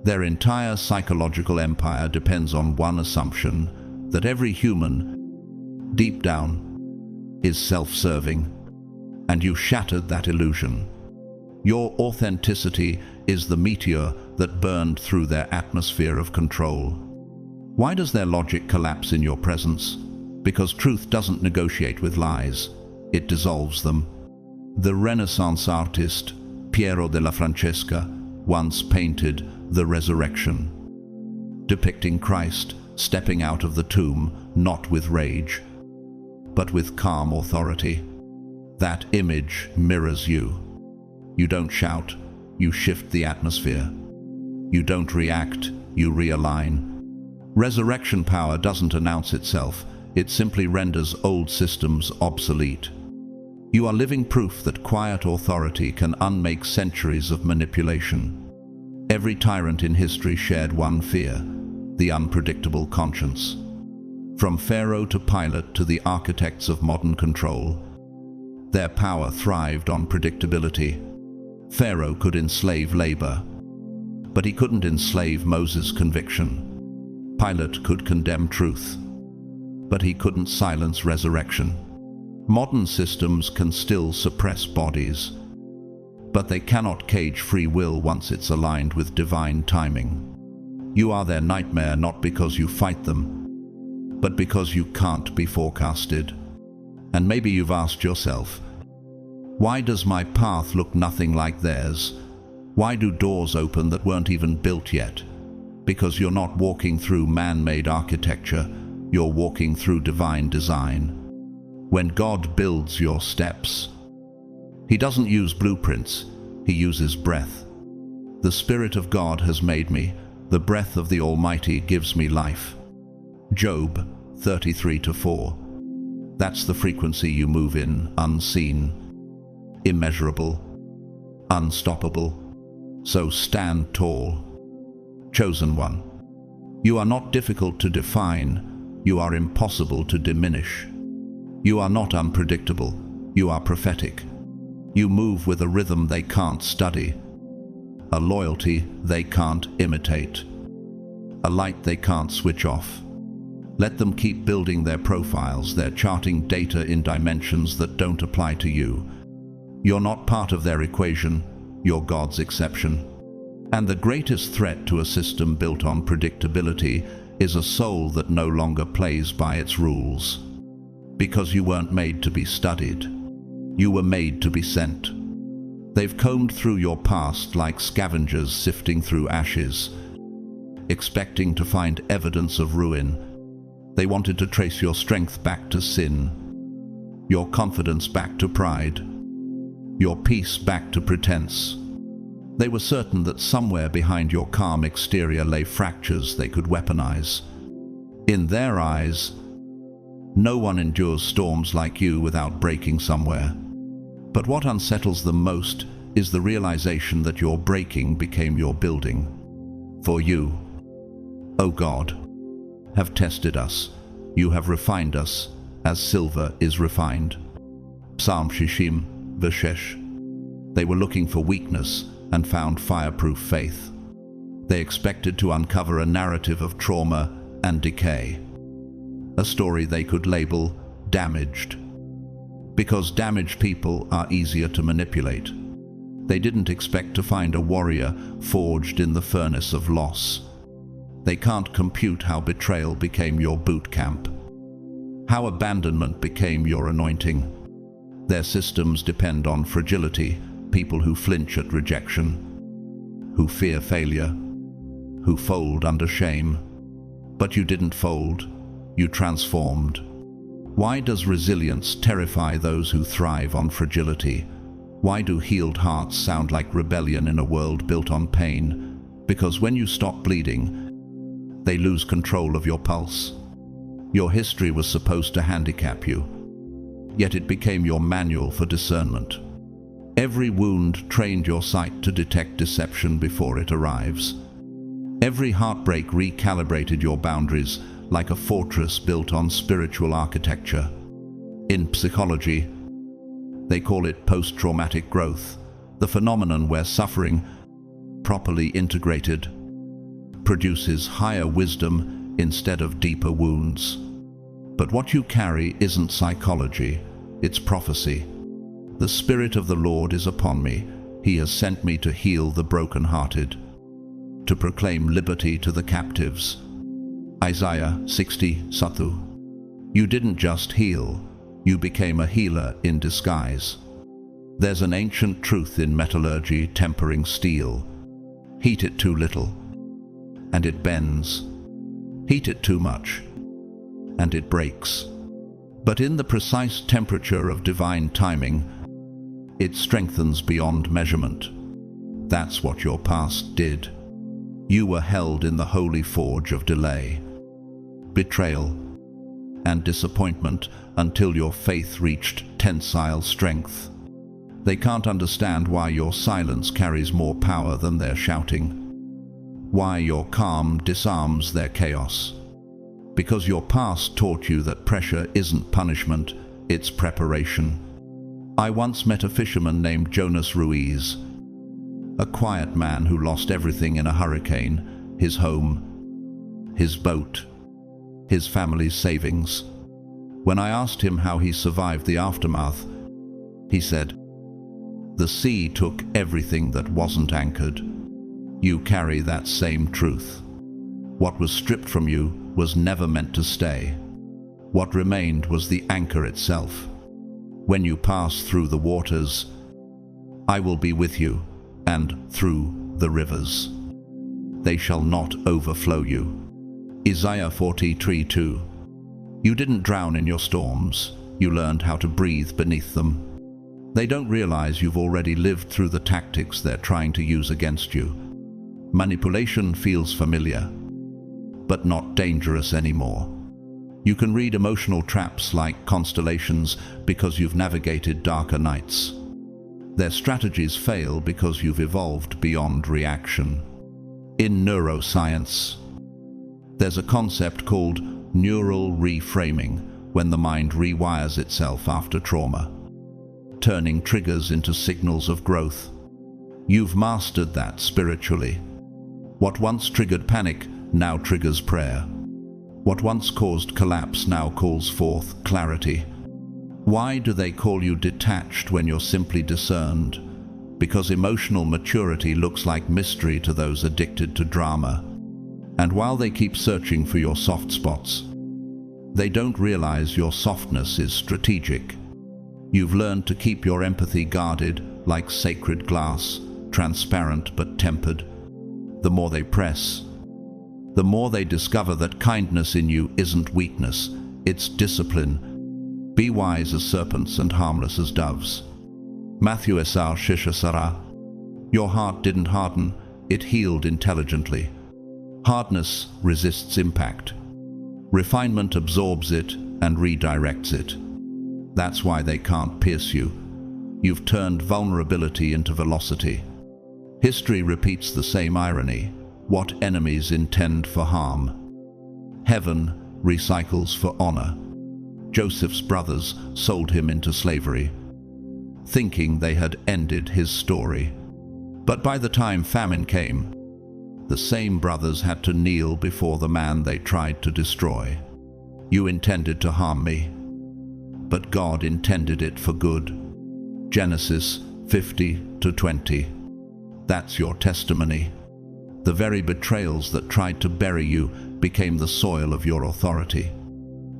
Their entire psychological empire depends on one assumption, that every human, deep down, is self-serving, and you shattered that illusion. Your authenticity is the meteor that burned through their atmosphere of control. Why does their logic collapse in your presence? Because truth doesn't negotiate with lies, it dissolves them. The Renaissance artist Piero della Francesca once painted The Resurrection, depicting Christ stepping out of the tomb, not with rage, but with calm authority. That image mirrors you. You don't shout, you shift the atmosphere. You don't react, you realign. Resurrection power doesn't announce itself, it simply renders old systems obsolete. You are living proof that quiet authority can unmake centuries of manipulation. Every tyrant in history shared one fear, the unpredictable conscience. From Pharaoh to Pilate to the architects of modern control, their power thrived on predictability. Pharaoh could enslave labor, but he couldn't enslave Moses' conviction. Pilate could condemn truth, but he couldn't silence resurrection. Modern systems can still suppress bodies, but they cannot cage free will once it's aligned with divine timing. You are their nightmare not because you fight them, but because you can't be forecasted. And maybe you've asked yourself, why does my path look nothing like theirs? Why do doors open that weren't even built yet? Because you're not walking through man-made architecture, you're walking through divine design. When God builds your steps, He doesn't use blueprints, He uses breath. The Spirit of God has made me. The breath of the Almighty gives me life. Job 33:4. That's the frequency you move in, unseen, immeasurable, unstoppable. So stand tall. Chosen one. You are not difficult to define, you are impossible to diminish. You are not unpredictable, you are prophetic. You move with a rhythm they can't study, a loyalty they can't imitate, a light they can't switch off. Let them keep building their profiles, they're charting data in dimensions that don't apply to you. You're not part of their equation, you're God's exception. And the greatest threat to a system built on predictability is a soul that no longer plays by its rules. Because you weren't made to be studied. You were made to be sent. They've combed through your past like scavengers sifting through ashes, expecting to find evidence of ruin. They wanted to trace your strength back to sin, your confidence back to pride, your peace back to pretense. They were certain that somewhere behind your calm exterior lay fractures they could weaponize. In their eyes, no one endures storms like you without breaking somewhere. But what unsettles them most is the realization that your breaking became your building. For you, O God, have tested us. You have refined us as silver is refined. Psalm Shishim, Veshesh. They were looking for weakness and found fireproof faith. They expected to uncover a narrative of trauma and decay. A story they could label damaged. Because damaged people are easier to manipulate. They didn't expect to find a warrior forged in the furnace of loss. They can't compute how betrayal became your boot camp, how abandonment became your anointing. Their systems depend on fragility, people who flinch at rejection, who fear failure, who fold under shame. But you didn't fold, you transformed. Why does resilience terrify those who thrive on fragility? Why do healed hearts sound like rebellion in a world built on pain? Because when you stop bleeding, they lose control of your pulse. Your history was supposed to handicap you, yet it became your manual for discernment. Every wound trained your sight to detect deception before it arrives. Every heartbreak recalibrated your boundaries like a fortress built on spiritual architecture. In psychology, they call it post-traumatic growth, the phenomenon where suffering, properly integrated, produces higher wisdom instead of deeper wounds. But what you carry isn't psychology, it's prophecy. The Spirit of the Lord is upon me. He has sent me to heal the brokenhearted, to proclaim liberty to the captives. Isaiah 60, Sathu. You didn't just heal, you became a healer in disguise. There's an ancient truth in metallurgy tempering steel. Heat it too little, and it bends. Heat it too much, and it breaks. But in the precise temperature of divine timing, it strengthens beyond measurement. That's what your past did. You were held in the holy forge of delay, betrayal, and disappointment until your faith reached tensile strength. They can't understand why your silence carries more power than their shouting, why your calm disarms their chaos. Because your past taught you that pressure isn't punishment, it's preparation. I once met a fisherman named Jonas Ruiz, a quiet man who lost everything in a hurricane, his home, his boat, his family's savings. When I asked him how he survived the aftermath, he said, "The sea took everything that wasn't anchored." You carry that same truth. What was stripped from you was never meant to stay. What remained was the anchor itself. When you pass through the waters, I will be with you, and through the rivers. They shall not overflow you. Isaiah 43:2. You didn't drown in your storms, you learned how to breathe beneath them. They don't realize you've already lived through the tactics they're trying to use against you. Manipulation feels familiar, but not dangerous anymore. You can read emotional traps like constellations because you've navigated darker nights. Their strategies fail because you've evolved beyond reaction. In neuroscience, there's a concept called neural reframing, when the mind rewires itself after trauma, turning triggers into signals of growth. You've mastered that spiritually. What once triggered panic now triggers prayer. What once caused collapse now calls forth clarity. Why do they call you detached when you're simply discerned? because emotional maturity looks like mystery to those addicted to drama. And while they keep searching for your soft spots, they don't realize your softness is strategic. You've learned to keep your empathy guarded like sacred glass, transparent but tempered. The more they press, the more they discover that kindness in you isn't weakness, it's discipline. Be wise as serpents and harmless as doves. Matthew Esau Shisha Sarah. Your heart didn't harden, it healed intelligently. Hardness resists impact. Refinement absorbs it and redirects it. That's why they can't pierce you. You've turned vulnerability into velocity. History repeats the same irony. What enemies intend for harm, heaven recycles for honor. Joseph's brothers sold him into slavery, thinking they had ended his story. But by the time famine came, the same brothers had to kneel before the man they tried to destroy. You intended to harm me, but God intended it for good. Genesis 50-20. That's your testimony. The very betrayals that tried to bury you became the soil of your authority.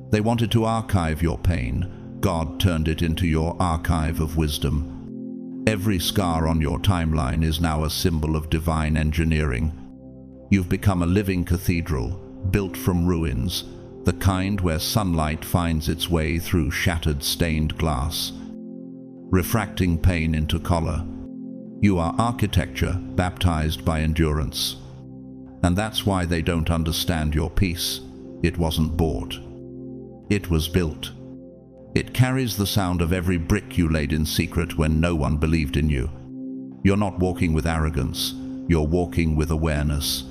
They wanted to archive your pain. God turned it into your archive of wisdom. Every scar on your timeline is now a symbol of divine engineering. You've become a living cathedral, built from ruins, the kind where sunlight finds its way through shattered stained glass, refracting pain into color. You are architecture baptized by endurance. And that's why they don't understand your peace. It wasn't bought. It was built. It carries the sound of every brick you laid in secret when no one believed in you. You're not walking with arrogance. You're walking with awareness.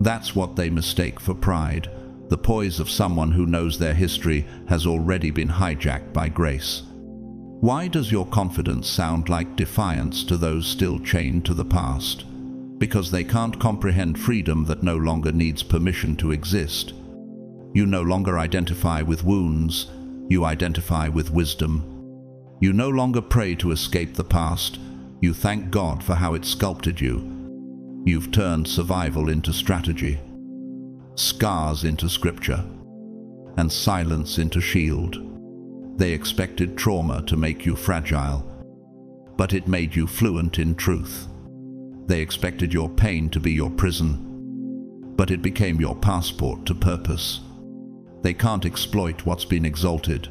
That's what they mistake for pride, the poise of someone who knows their history has already been hijacked by grace. Why does your confidence sound like defiance to those still chained to the past? Because they can't comprehend freedom that no longer needs permission to exist. You no longer identify with wounds, you identify with wisdom. You no longer pray to escape the past, you thank God for how it sculpted you. You've turned survival into strategy, scars into scripture, and silence into shield. They expected trauma to make you fragile, but it made you fluent in truth. They expected your pain to be your prison, but it became your passport to purpose. They can't exploit what's been exalted.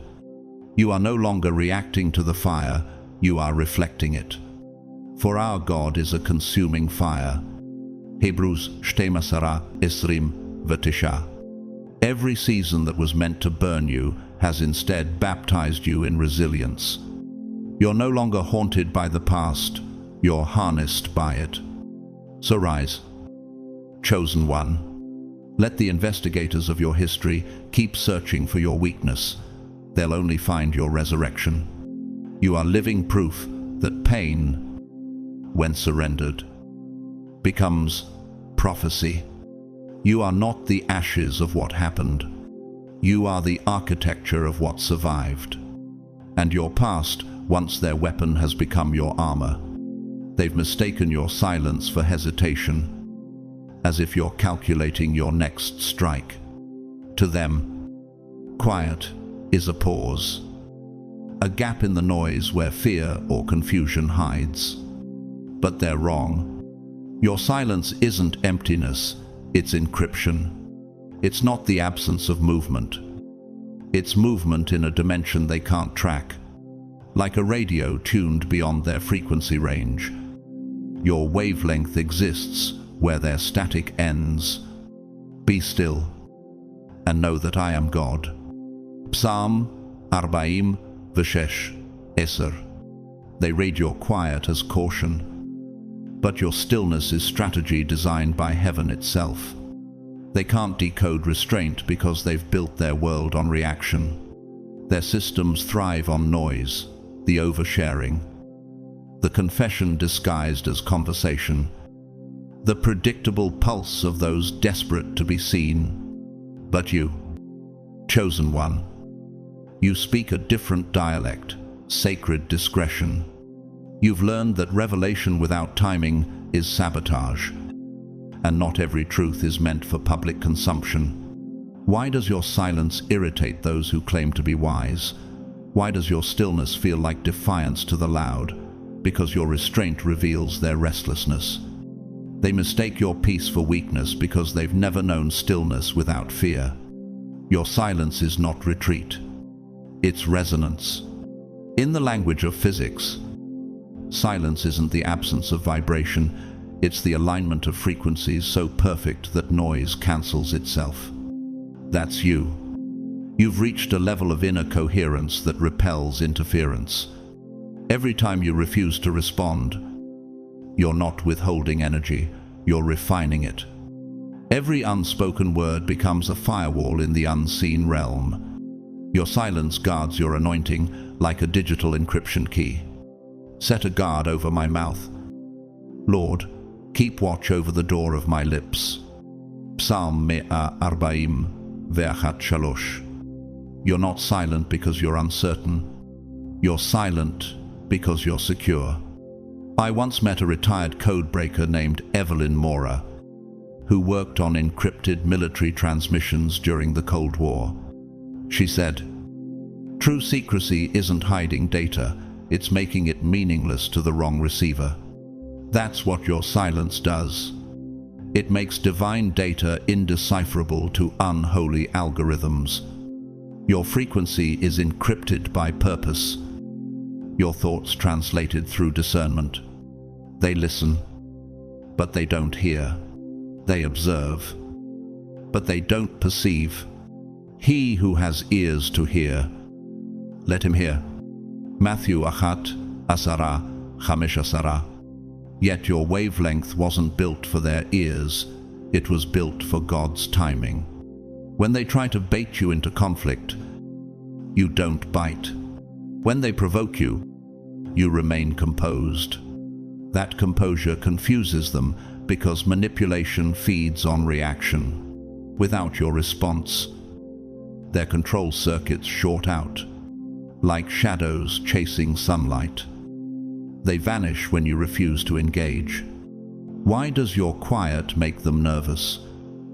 You are no longer reacting to the fire, you are reflecting it. For our God is a consuming fire. Hebrews 12:20. Every season that was meant to burn you has instead baptized you in resilience. You're no longer haunted by the past, you're harnessed by it. So rise, chosen one. Let the investigators of your history keep searching for your weakness. They'll only find your resurrection. You are living proof that pain, when surrendered, becomes prophecy. You are not the ashes of what happened. You are the architecture of what survived. And your past, once their weapon, has become your armor. They've mistaken your silence for hesitation, as if you're calculating your next strike. To them, quiet is a pause, a gap in the noise where fear or confusion hides. But they're wrong. Your silence isn't emptiness, it's encryption. It's not the absence of movement. It's movement in a dimension they can't track, like a radio tuned beyond their frequency range. Your wavelength exists where their static ends. Be still and know that I am God. Psalm 46:10. They read your quiet as caution, but your stillness is strategy designed by heaven itself. They can't decode restraint because they've built their world on reaction. Their systems thrive on noise, the oversharing, the confession disguised as conversation, the predictable pulse of those desperate to be seen. But you, chosen one, you speak a different dialect, sacred discretion. You've learned that revelation without timing is sabotage, and not every truth is meant for public consumption. Why does your silence irritate those who claim to be wise? Why does your stillness feel like defiance to the loud? Because your restraint reveals their restlessness. They mistake your peace for weakness because they've never known stillness without fear. Your silence is not retreat. It's resonance. In the language of physics, silence isn't the absence of vibration, it's the alignment of frequencies so perfect that noise cancels itself. That's you. You've reached a level of inner coherence that repels interference. Every time you refuse to respond, you're not withholding energy, you're refining it. Every unspoken word becomes a firewall in the unseen realm. Your silence guards your anointing like a digital encryption key. Set a guard over my mouth. Lord, keep watch over the door of my lips. Psalm 140, Verchat 3. You're not silent because you're uncertain. You're silent because you're secure. I once met a retired codebreaker named Evelyn Mora, who worked on encrypted military transmissions during the Cold War. She said, "True secrecy isn't hiding data, it's making it meaningless to the wrong receiver." That's what your silence does. It makes divine data indecipherable to unholy algorithms. Your frequency is encrypted by purpose. Your thoughts translated through discernment. They listen, but they don't hear. They observe, but they don't perceive. He who has ears to hear, let him hear. Matthew 1:10. Yet your wavelength wasn't built for their ears, it was built for God's timing. When they try to bait you into conflict, you don't bite. When they provoke you, you remain composed. That composure confuses them because manipulation feeds on reaction. Without your response, their control circuits short out, like shadows chasing sunlight. They vanish when you refuse to engage. Why does your quiet make them nervous?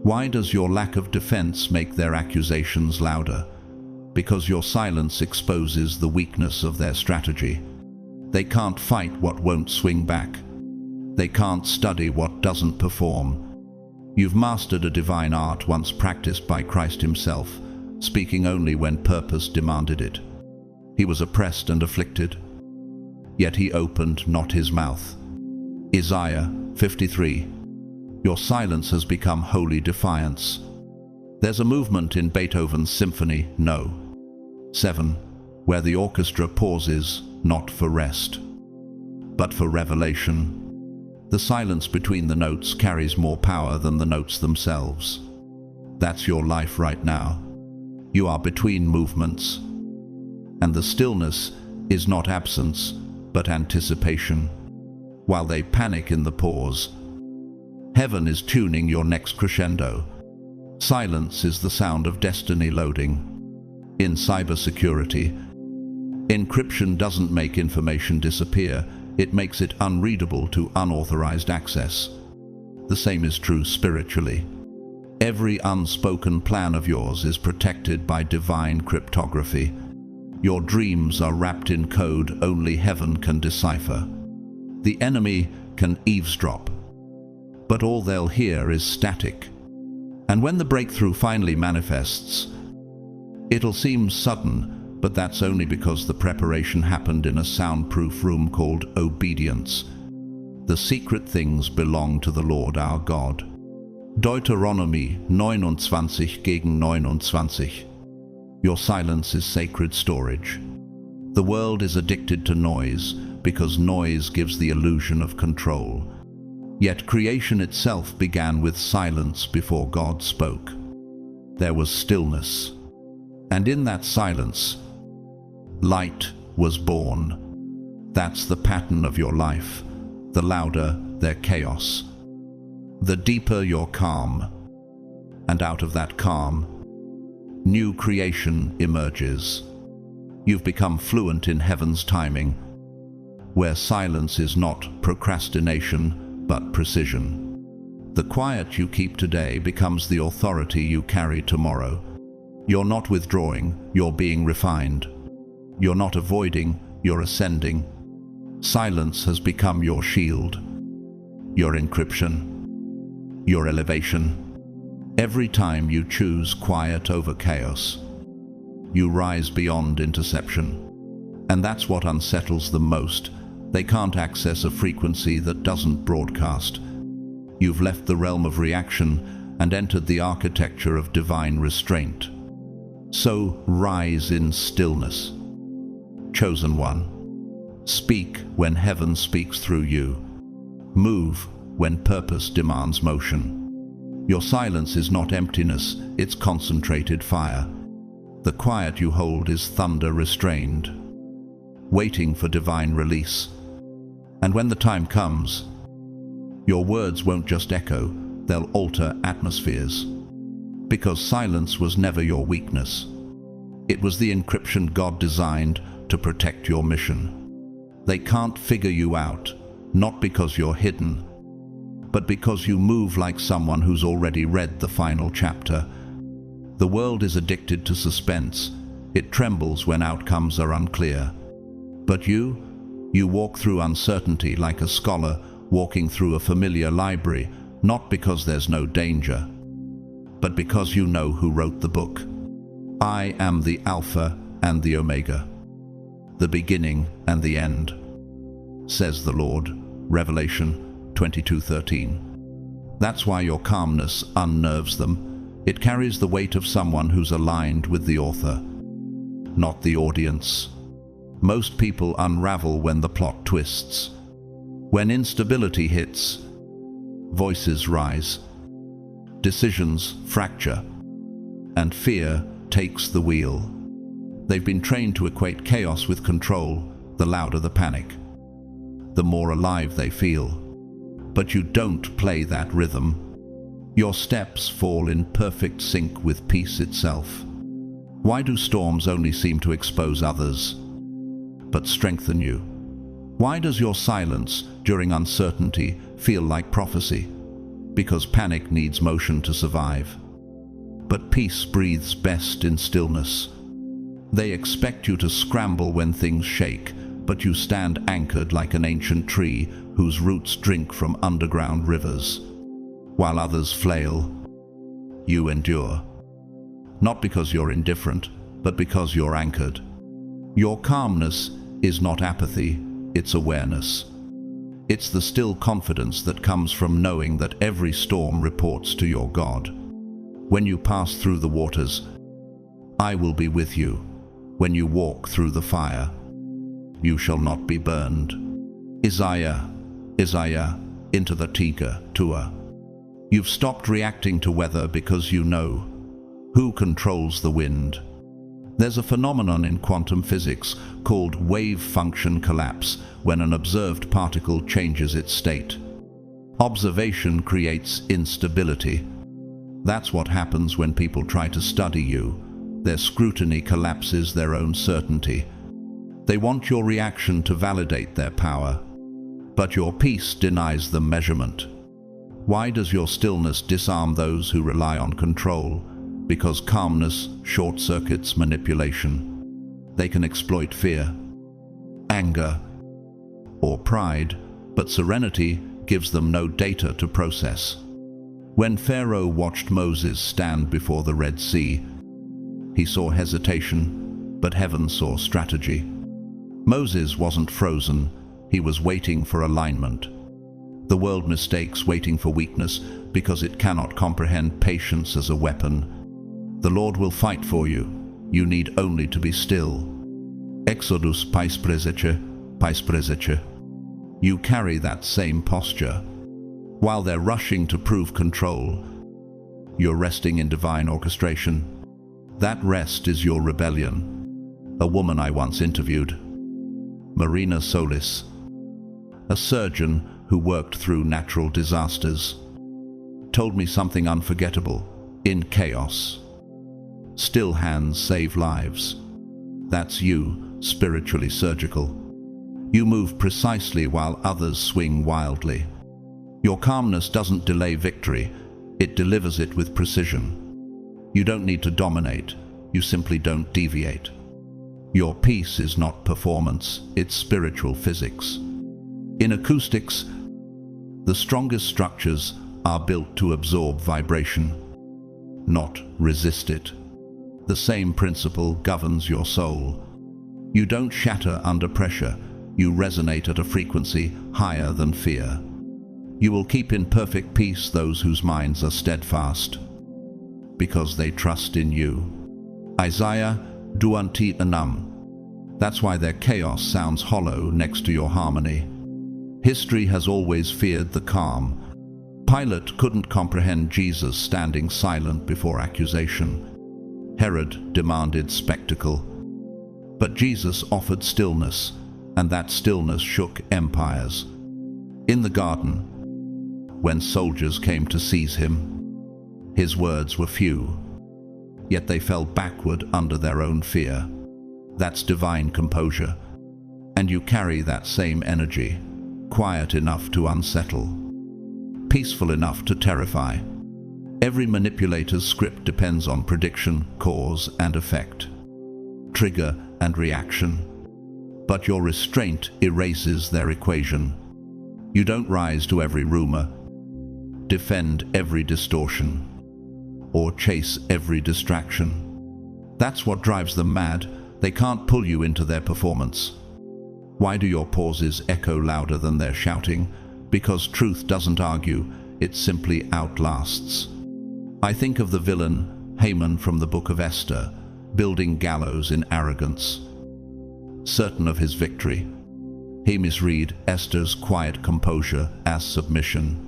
Why does your lack of defense make their accusations louder? Because your silence exposes the weakness of their strategy. They can't fight what won't swing back. They can't study what doesn't perform. You've mastered a divine art once practiced by Christ himself, speaking only when purpose demanded it. He was oppressed and afflicted, yet he opened not his mouth. Isaiah 53. Your silence has become holy defiance. There's a movement in Beethoven's Symphony No. 7, where the orchestra pauses not for rest, but for revelation. The silence between the notes carries more power than the notes themselves. That's your life right now. You are between movements, and the stillness is not absence, but anticipation. While they panic in the pause, heaven is tuning your next crescendo. Silence is the sound of destiny loading. In cybersecurity, encryption doesn't make information disappear, it makes it unreadable to unauthorized access. The same is true spiritually. Every unspoken plan of yours is protected by divine cryptography. Your dreams are wrapped in code only heaven can decipher. The enemy can eavesdrop, but all they'll hear is static. And when the breakthrough finally manifests, it'll seem sudden, but that's only because the preparation happened in a soundproof room called obedience. The secret things belong to the Lord our God. Deuteronomy 29:29. Your silence is sacred storage. The world is addicted to noise because noise gives the illusion of control. Yet creation itself began with silence before God spoke. There was stillness, and in that silence, light was born. That's the pattern of your life. The louder their chaos, the deeper your calm, and out of that calm, new creation emerges. You've become fluent in heaven's timing, where silence is not procrastination, but precision. The quiet you keep today becomes the authority you carry tomorrow. You're not withdrawing, you're being refined. You're not avoiding, you're ascending. Silence has become your shield, your encryption, your elevation. Every time you choose quiet over chaos, you rise beyond interception. And that's what unsettles them most. They can't access a frequency that doesn't broadcast. You've left the realm of reaction and entered the architecture of divine restraint. So rise in stillness. Chosen one, speak when heaven speaks through you. Move when purpose demands motion. Your silence is not emptiness, it's concentrated fire. The quiet you hold is thunder restrained, waiting for divine release. And when the time comes, your words won't just echo, they'll alter atmospheres. Because silence was never your weakness. It was the encryption God designed to protect your mission. They can't figure you out, not because you're hidden, but because you move like someone who's already read the final chapter. The world is addicted to suspense. It trembles when outcomes are unclear. But you walk through uncertainty like a scholar walking through a familiar library, not because there's no danger, but because you know who wrote the book. I am the Alpha and the Omega, the beginning and the end, says the Lord. Revelation 22:13. That's why your calmness unnerves them. It carries the weight of someone who's aligned with the author, not the audience. Most people unravel when the plot twists. When instability hits, voices rise, decisions fracture, and fear takes the wheel. They've been trained to equate chaos with control. The louder the panic, the more alive they feel. But you don't play that rhythm. Your steps fall in perfect sync with peace itself. Why do storms only seem to expose others, but strengthen you? Why does your silence during uncertainty feel like prophecy? Because panic needs motion to survive. But peace breathes best in stillness. They expect you to scramble when things shake, but you stand anchored like an ancient tree whose roots drink from underground rivers. While others flail, you endure. Not because you're indifferent, but because you're anchored. Your calmness is not apathy, it's awareness. It's the still confidence that comes from knowing that every storm reports to your God. When you pass through the waters, I will be with you. When you walk through the fire, you shall not be burned. Isaiah, into the Tiga, Tua. You've stopped reacting to weather because you know who controls the wind. There's a phenomenon in quantum physics called wave function collapse, when an observed particle changes its state. Observation creates instability. That's what happens when people try to study you. Their scrutiny collapses their own certainty. They want your reaction to validate their power, but your peace denies them measurement. Why does your stillness disarm those who rely on control? Because calmness short-circuits manipulation. They can exploit fear, anger, or pride, but serenity gives them no data to process. When Pharaoh watched Moses stand before the Red Sea, he saw hesitation, but heaven saw strategy. Moses wasn't frozen, he was waiting for alignment. The world mistakes waiting for weakness because it cannot comprehend patience as a weapon. The Lord will fight for you. You need only to be still. Exodus pais prezeche. You carry that same posture. While they're rushing to prove control, you're resting in divine orchestration. That rest is your rebellion. A woman I once interviewed, Marina Solis, a surgeon who worked through natural disasters, told me something unforgettable. In chaos, still hands save lives. That's you, spiritually surgical. You move precisely while others swing wildly. Your calmness doesn't delay victory, it delivers it with precision. You don't need to dominate, you simply don't deviate. Your peace is not performance, it's spiritual physics. In acoustics, the strongest structures are built to absorb vibration, not resist it. The same principle governs your soul. You don't shatter under pressure, you resonate at a frequency higher than fear. You will keep in perfect peace those whose minds are steadfast, because they trust in you. Isaiah 26:6. That's why their chaos sounds hollow next to your harmony. History has always feared the calm. Pilate couldn't comprehend Jesus standing silent before accusation. Herod demanded spectacle. But Jesus offered stillness, and that stillness shook empires. In the garden, when soldiers came to seize him, his words were few, yet they fell backward under their own fear. That's divine composure, and you carry that same energy, quiet enough to unsettle, peaceful enough to terrify. Every manipulator's script depends on prediction, cause and effect, trigger and reaction. But your restraint erases their equation. You don't rise to every rumor, defend every distortion, or chase every distraction. That's what drives them mad. They can't pull you into their performance. Why do your pauses echo louder than their shouting? Because truth doesn't argue, it simply outlasts. I think of the villain, Haman from the Book of Esther, building gallows in arrogance. Certain of his victory, he misread Esther's quiet composure as submission,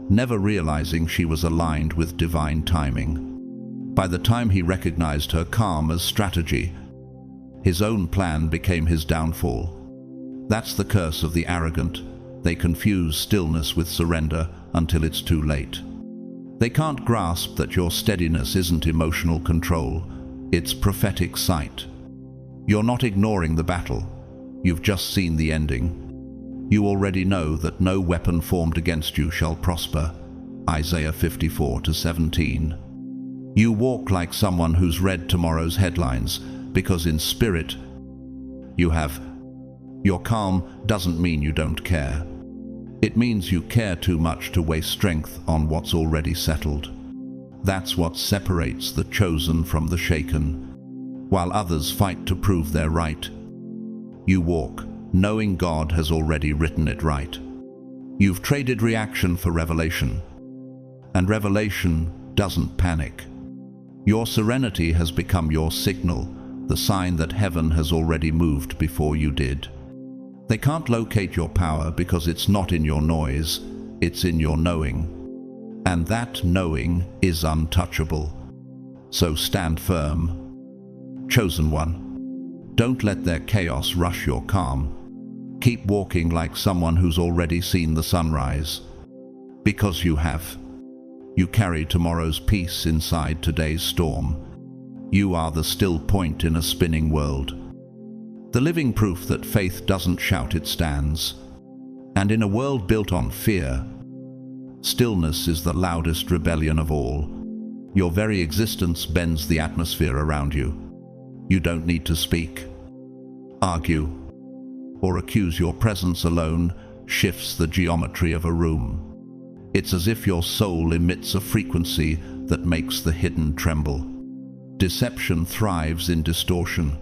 never realizing she was aligned with divine timing. By the time he recognized her calm as strategy, his own plan became his downfall. That's the curse of the arrogant. They confuse stillness with surrender until it's too late. They can't grasp that your steadiness isn't emotional control, it's prophetic sight. You're not ignoring the battle, you've just seen the ending. You already know that no weapon formed against you shall prosper. Isaiah 54:17. You walk like someone who's read tomorrow's headlines, because in spirit you have. Your calm doesn't mean you don't care. It means you care too much to waste strength on what's already settled. That's what separates the chosen from the shaken. While others fight to prove they're right, you walk, knowing God has already written it right. You've traded reaction for revelation, and revelation doesn't panic. Your serenity has become your signal, the sign that heaven has already moved before you did. They can't locate your power because it's not in your noise, it's in your knowing. And that knowing is untouchable. So stand firm. Chosen one, don't let their chaos rush your calm. Keep walking like someone who's already seen the sunrise. Because you have. You carry tomorrow's peace inside today's storm. You are the still point in a spinning world. The living proof that faith doesn't shout, it stands. And in a world built on fear, stillness is the loudest rebellion of all. Your very existence bends the atmosphere around you. You don't need to speak, argue, or accuse. Your presence alone shifts the geometry of a room. It's as if your soul emits a frequency that makes the hidden tremble. Deception thrives in distortion,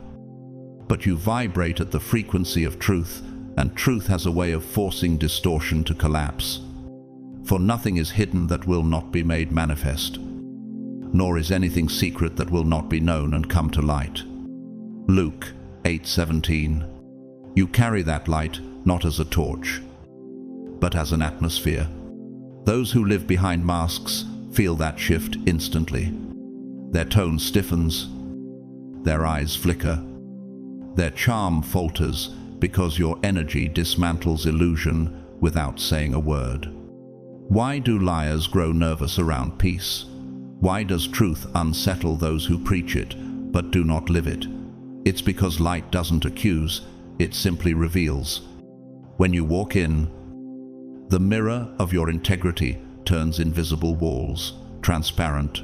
but you vibrate at the frequency of truth, and truth has a way of forcing distortion to collapse. For nothing is hidden that will not be made manifest, nor is anything secret that will not be known and come to light. Luke 8:17. You carry that light not as a torch, but as an atmosphere. Those who live behind masks feel that shift instantly. Their tone stiffens, their eyes flicker, their charm falters because your energy dismantles illusion without saying a word. Why do liars grow nervous around peace? Why does truth unsettle those who preach it but do not live it? It's because light doesn't accuse, it simply reveals. When you walk in, the mirror of your integrity turns invisible walls transparent.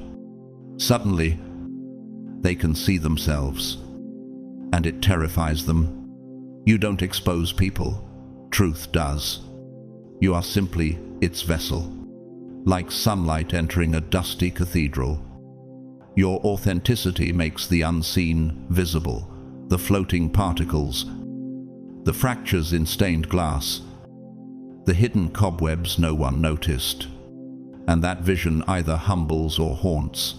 Suddenly, they can see themselves, and it terrifies them. You don't expose people, truth does. You are simply its vessel, like sunlight entering a dusty cathedral. Your authenticity makes the unseen visible, the floating particles, the fractures in stained glass, the hidden cobwebs no one noticed. And that vision either humbles or haunts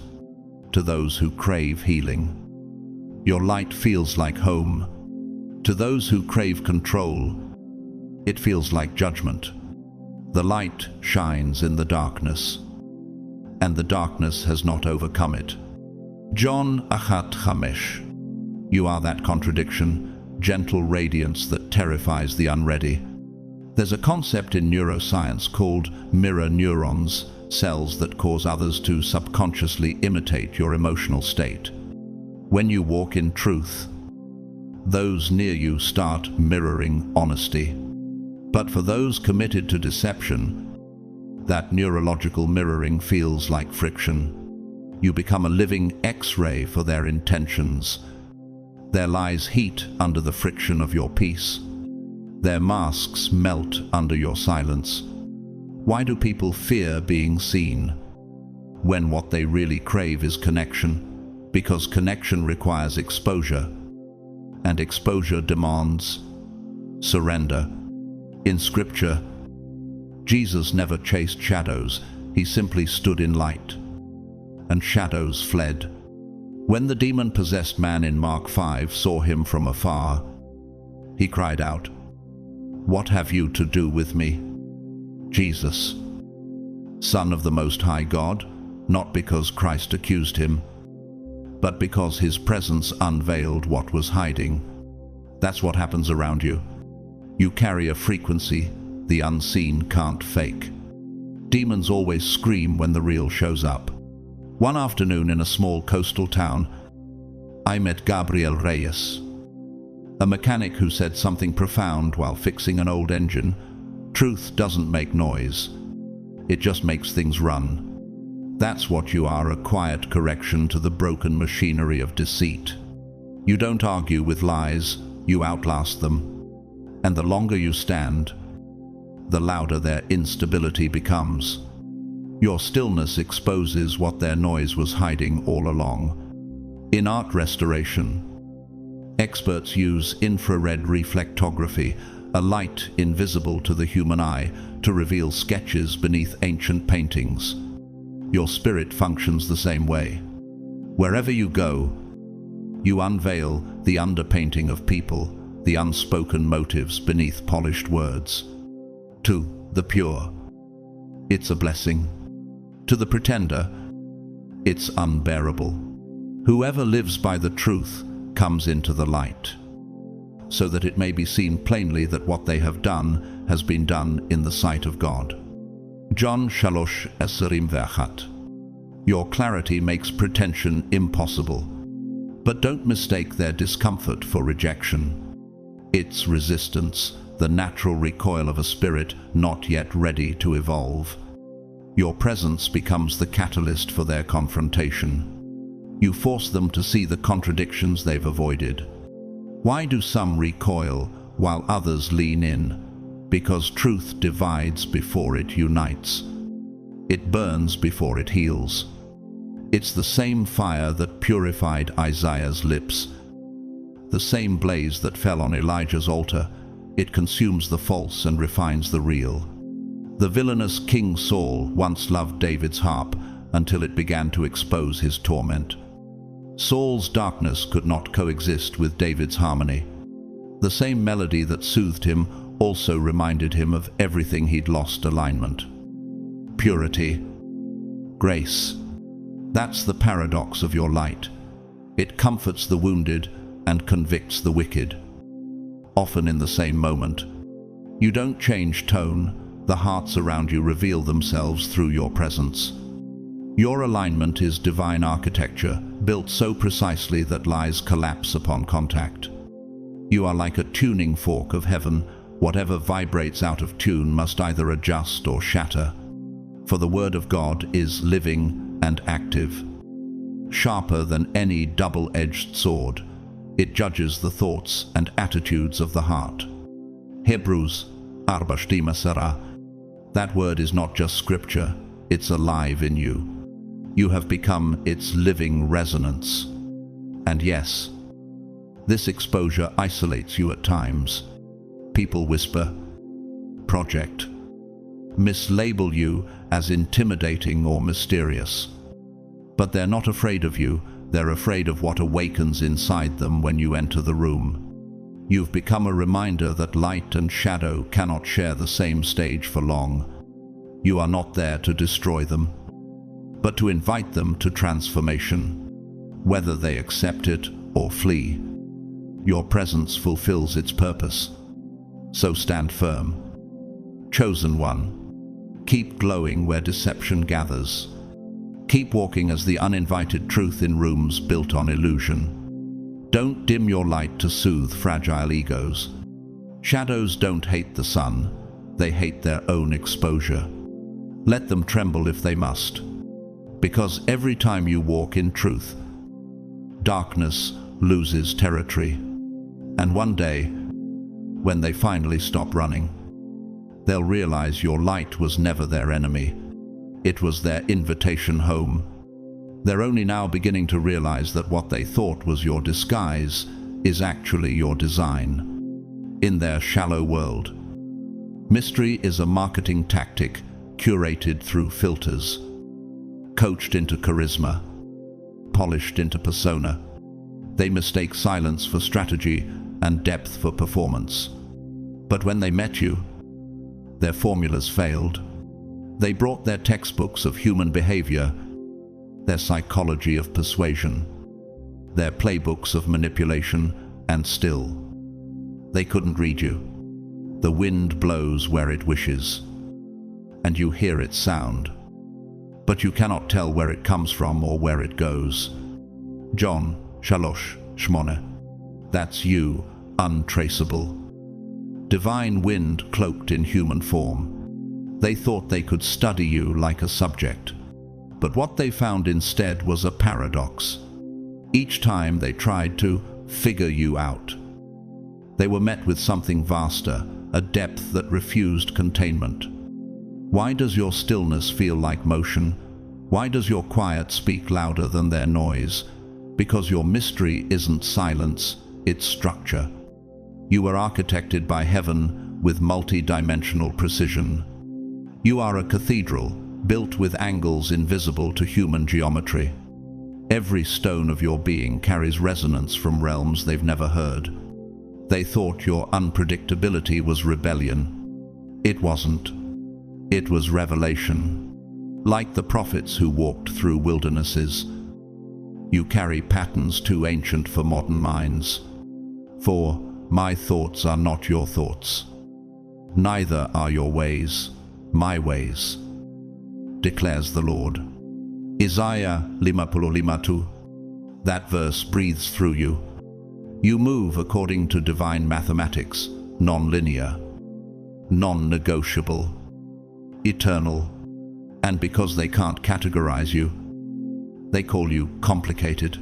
to those who crave healing. Your light feels like home. To those who crave control, it feels like judgment. The light shines in the darkness, and the darkness has not overcome it. John 1:5. You are that contradiction, gentle radiance that terrifies the unready. There's a concept in neuroscience called mirror neurons, cells that cause others to subconsciously imitate your emotional state. When you walk in truth, those near you start mirroring honesty. But for those committed to deception, that neurological mirroring feels like friction. You become a living X-ray for their intentions. There lies heat under the friction of your peace. Their masks melt under your silence. Why do people fear being seen, when what they really crave is connection? Because connection requires exposure, and exposure demands surrender. In Scripture, Jesus never chased shadows, he simply stood in light, and shadows fled. When the demon-possessed man in Mark 5 saw him from afar, he cried out, "What have you to do with me, Jesus, Son of the Most High God?" Not because Christ accused him, but because his presence unveiled what was hiding. That's what happens around you. You carry a frequency the unseen can't fake. Demons always scream when the real shows up. One afternoon in a small coastal town, I met Gabriel Reyes, a mechanic who said something profound while fixing an old engine. Truth doesn't make noise. It just makes things run. That's what you are, a quiet correction to the broken machinery of deceit. You don't argue with lies, you outlast them. And the longer you stand, the louder their instability becomes. Your stillness exposes what their noise was hiding all along. In art restoration, experts use infrared reflectography, a light invisible to the human eye, to reveal sketches beneath ancient paintings. Your spirit functions the same way. Wherever you go, you unveil the underpainting of people, the unspoken motives beneath polished words. To the pure, it's a blessing. To the pretender, it's unbearable. Whoever lives by the truth comes into the light, so that it may be seen plainly that what they have done has been done in the sight of God. John 3:21. Your clarity makes pretension impossible, but don't mistake their discomfort for rejection. It's resistance, the natural recoil of a spirit not yet ready to evolve. Your presence becomes the catalyst for their confrontation. You force them to see the contradictions they've avoided. Why do some recoil while others lean in? Because truth divides before it unites. It burns before it heals. It's the same fire that purified Isaiah's lips, the same blaze that fell on Elijah's altar. It consumes the false and refines the real. The villainous King Saul once loved David's harp until it began to expose his torment. Saul's darkness could not coexist with David's harmony. The same melody that soothed him also reminded him of everything he'd lost alignment. Purity, grace. That's the paradox of your light. It comforts the wounded and convicts the wicked, often in the same moment. You don't change tone. The hearts around you reveal themselves through your presence. Your alignment is divine architecture, built so precisely that lies collapse upon contact. You are like a tuning fork of heaven. Whatever vibrates out of tune must either adjust or shatter. For the word of God is living and active, sharper than any double-edged sword. It judges the thoughts and attitudes of the heart. Hebrews 4:7. That word is not just scripture, it's alive in you. You have become its living resonance. And yes, this exposure isolates you at times. People whisper, project, mislabel you as intimidating or mysterious. But they're not afraid of you, they're afraid of what awakens inside them when you enter the room. You've become a reminder that light and shadow cannot share the same stage for long. You are not there to destroy them, but to invite them to transformation. Whether they accept it or flee, your presence fulfills its purpose. So stand firm. Chosen one, keep glowing where deception gathers. Keep walking as the uninvited truth in rooms built on illusion. Don't dim your light to soothe fragile egos. Shadows don't hate the sun, they hate their own exposure. Let them tremble if they must, because every time you walk in truth, darkness loses territory. And one day, when they finally stop running, they'll realize your light was never their enemy. It was their invitation home. They're only now beginning to realize that what they thought was your disguise is actually your design. In their shallow world, mystery is a marketing tactic curated through filters, coached into charisma, polished into persona. They mistake silence for strategy and depth for performance. But when they met you, their formulas failed. They brought their textbooks of human behavior, their psychology of persuasion, their playbooks of manipulation, and still, they couldn't read you. The wind blows where it wishes, and you hear its sound, but you cannot tell where it comes from or where it goes. John 3:8. That's you, untraceable. Divine wind cloaked in human form. They thought they could study you like a subject, but what they found instead was a paradox. Each time they tried to figure you out, they were met with something vaster, a depth that refused containment. Why does your stillness feel like motion? Why does your quiet speak louder than their noise? Because your mystery isn't silence, it's structure. You were architected by heaven with multi-dimensional precision. You are a cathedral, built with angles invisible to human geometry. Every stone of your being carries resonance from realms they've never heard. They thought your unpredictability was rebellion. It wasn't. It was revelation. Like the prophets who walked through wildernesses, you carry patterns too ancient for modern minds. For my thoughts are not your thoughts. Neither are your ways my ways, declares the Lord. Isaiah 55:2. That verse breathes through you. You move according to divine mathematics, non-linear, non-negotiable, eternal, and because they can't categorize you, they call you complicated.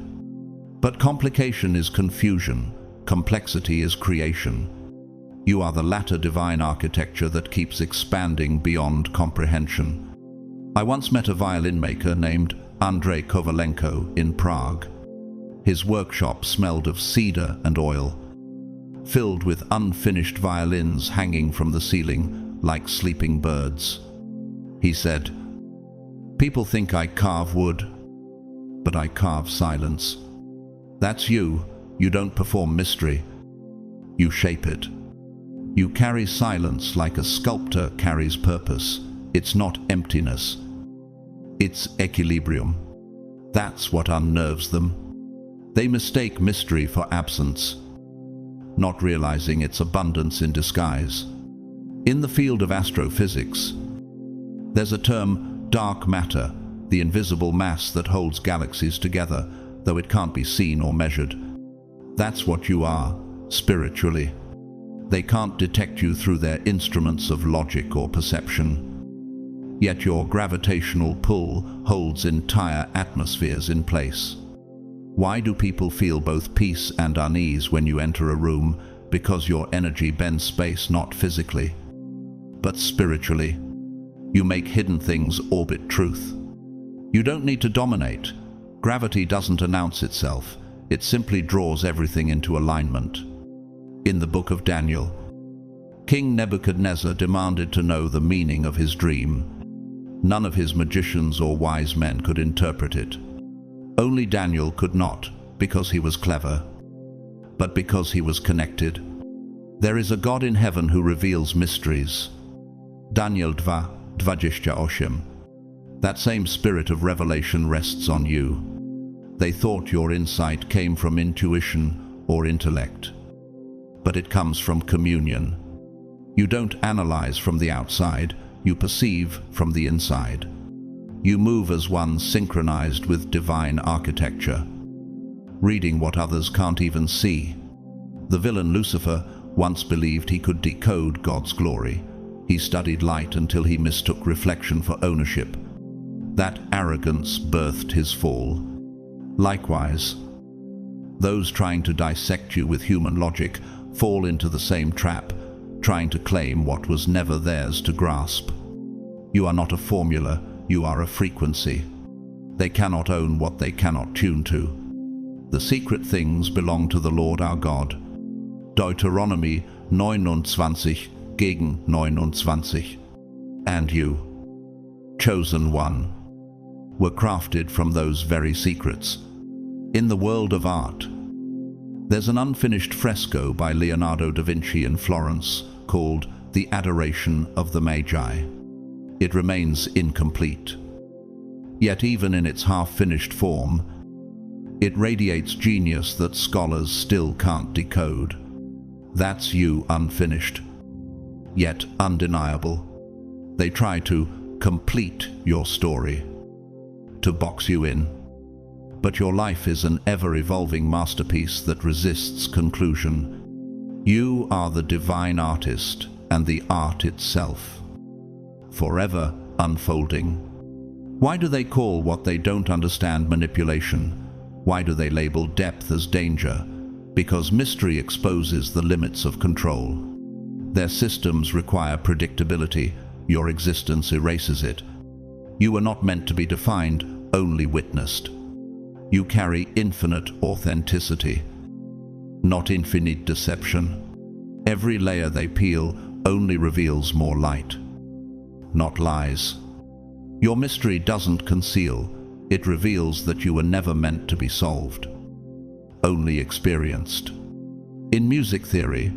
But complication is confusion, complexity is creation. You are the latter divine architecture that keeps expanding beyond comprehension. I once met a violin maker named Andrei Kovalenko in Prague. His workshop smelled of cedar and oil, filled with unfinished violins hanging from the ceiling like sleeping birds. He said, "People think I carve wood, but I carve silence." That's you. You don't perform mystery. You shape it. You carry silence like a sculptor carries purpose. It's not emptiness. It's equilibrium. That's what unnerves them. They mistake mystery for absence, not realizing its abundance in disguise. In the field of astrophysics, there's a term, dark matter, the invisible mass that holds galaxies together, though it can't be seen or measured. That's what you are, spiritually. They can't detect you through their instruments of logic or perception. Yet your gravitational pull holds entire atmospheres in place. Why do people feel both peace and unease when you enter a room? Because your energy bends space not physically, but spiritually. You make hidden things orbit truth. You don't need to dominate. Gravity doesn't announce itself. It simply draws everything into alignment. In the book of Daniel, King Nebuchadnezzar demanded to know the meaning of his dream. None of his magicians or wise men could interpret it. Only Daniel could not, because he was clever, but because he was connected. There is a God in heaven who reveals mysteries. Daniel 2:28. That same spirit of revelation rests on you. They thought your insight came from intuition or intellect, but it comes from communion. You don't analyze from the outside, you perceive from the inside. You move as one synchronized with divine architecture, reading what others can't even see. The villain Lucifer once believed he could decode God's glory. He studied light until he mistook reflection for ownership. That arrogance birthed his fall. Likewise, those trying to dissect you with human logic fall into the same trap, trying to claim what was never theirs to grasp. You are not a formula, you are a frequency. They cannot own what they cannot tune to. The secret things belong to the Lord our God. Deuteronomy 29:29. And you, chosen one, were crafted from those very secrets. In the world of art, there's an unfinished fresco by Leonardo da Vinci in Florence called The Adoration of the Magi. It remains incomplete. Yet even in its half-finished form, it radiates genius that scholars still can't decode. That's you unfinished, yet undeniable. They try to complete your story, to box you in. But your life is an ever-evolving masterpiece that resists conclusion. You are the divine artist and the art itself, forever unfolding. Why do they call what they don't understand manipulation? Why do they label depth as danger? Because mystery exposes the limits of control. Their systems require predictability. Your existence erases it. You were not meant to be defined, only witnessed. You carry infinite authenticity, not infinite deception. Every layer they peel only reveals more light, not lies. Your mystery doesn't conceal, it reveals that you were never meant to be solved, only experienced. In music theory,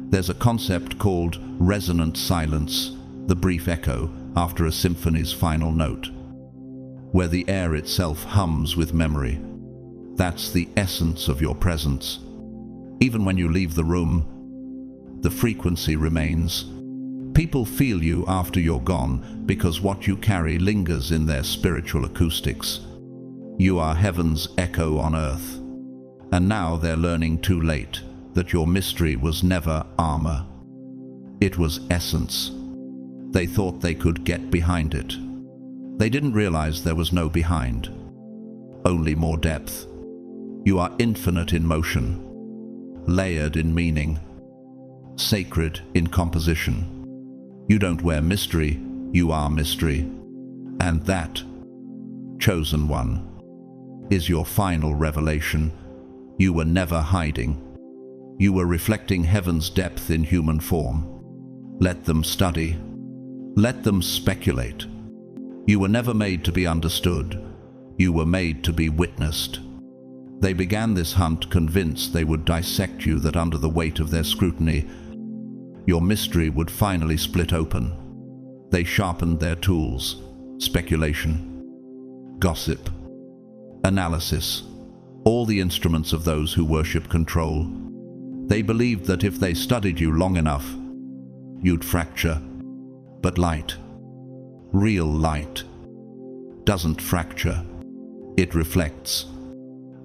there's a concept called resonant silence, the brief echo after a symphony's final note, where the air itself hums with memory. That's the essence of your presence. Even when you leave the room, the frequency remains. People feel you after you're gone because what you carry lingers in their spiritual acoustics. You are heaven's echo on earth. And now they're learning too late that your mystery was never armor. It was essence. They thought they could get behind it. They didn't realize there was no behind, only more depth. You are infinite in motion, layered in meaning, sacred in composition. You don't wear mystery, you are mystery. And that, chosen one, is your final revelation. You were never hiding. You were reflecting heaven's depth in human form. Let them study. Let them speculate. You were never made to be understood. You were made to be witnessed. They began this hunt convinced they would dissect you, that under the weight of their scrutiny, your mystery would finally split open. They sharpened their tools: speculation, gossip, analysis, all the instruments of those who worship control. They believed that if they studied you long enough, you'd fracture. But light, real light, doesn't fracture. It reflects.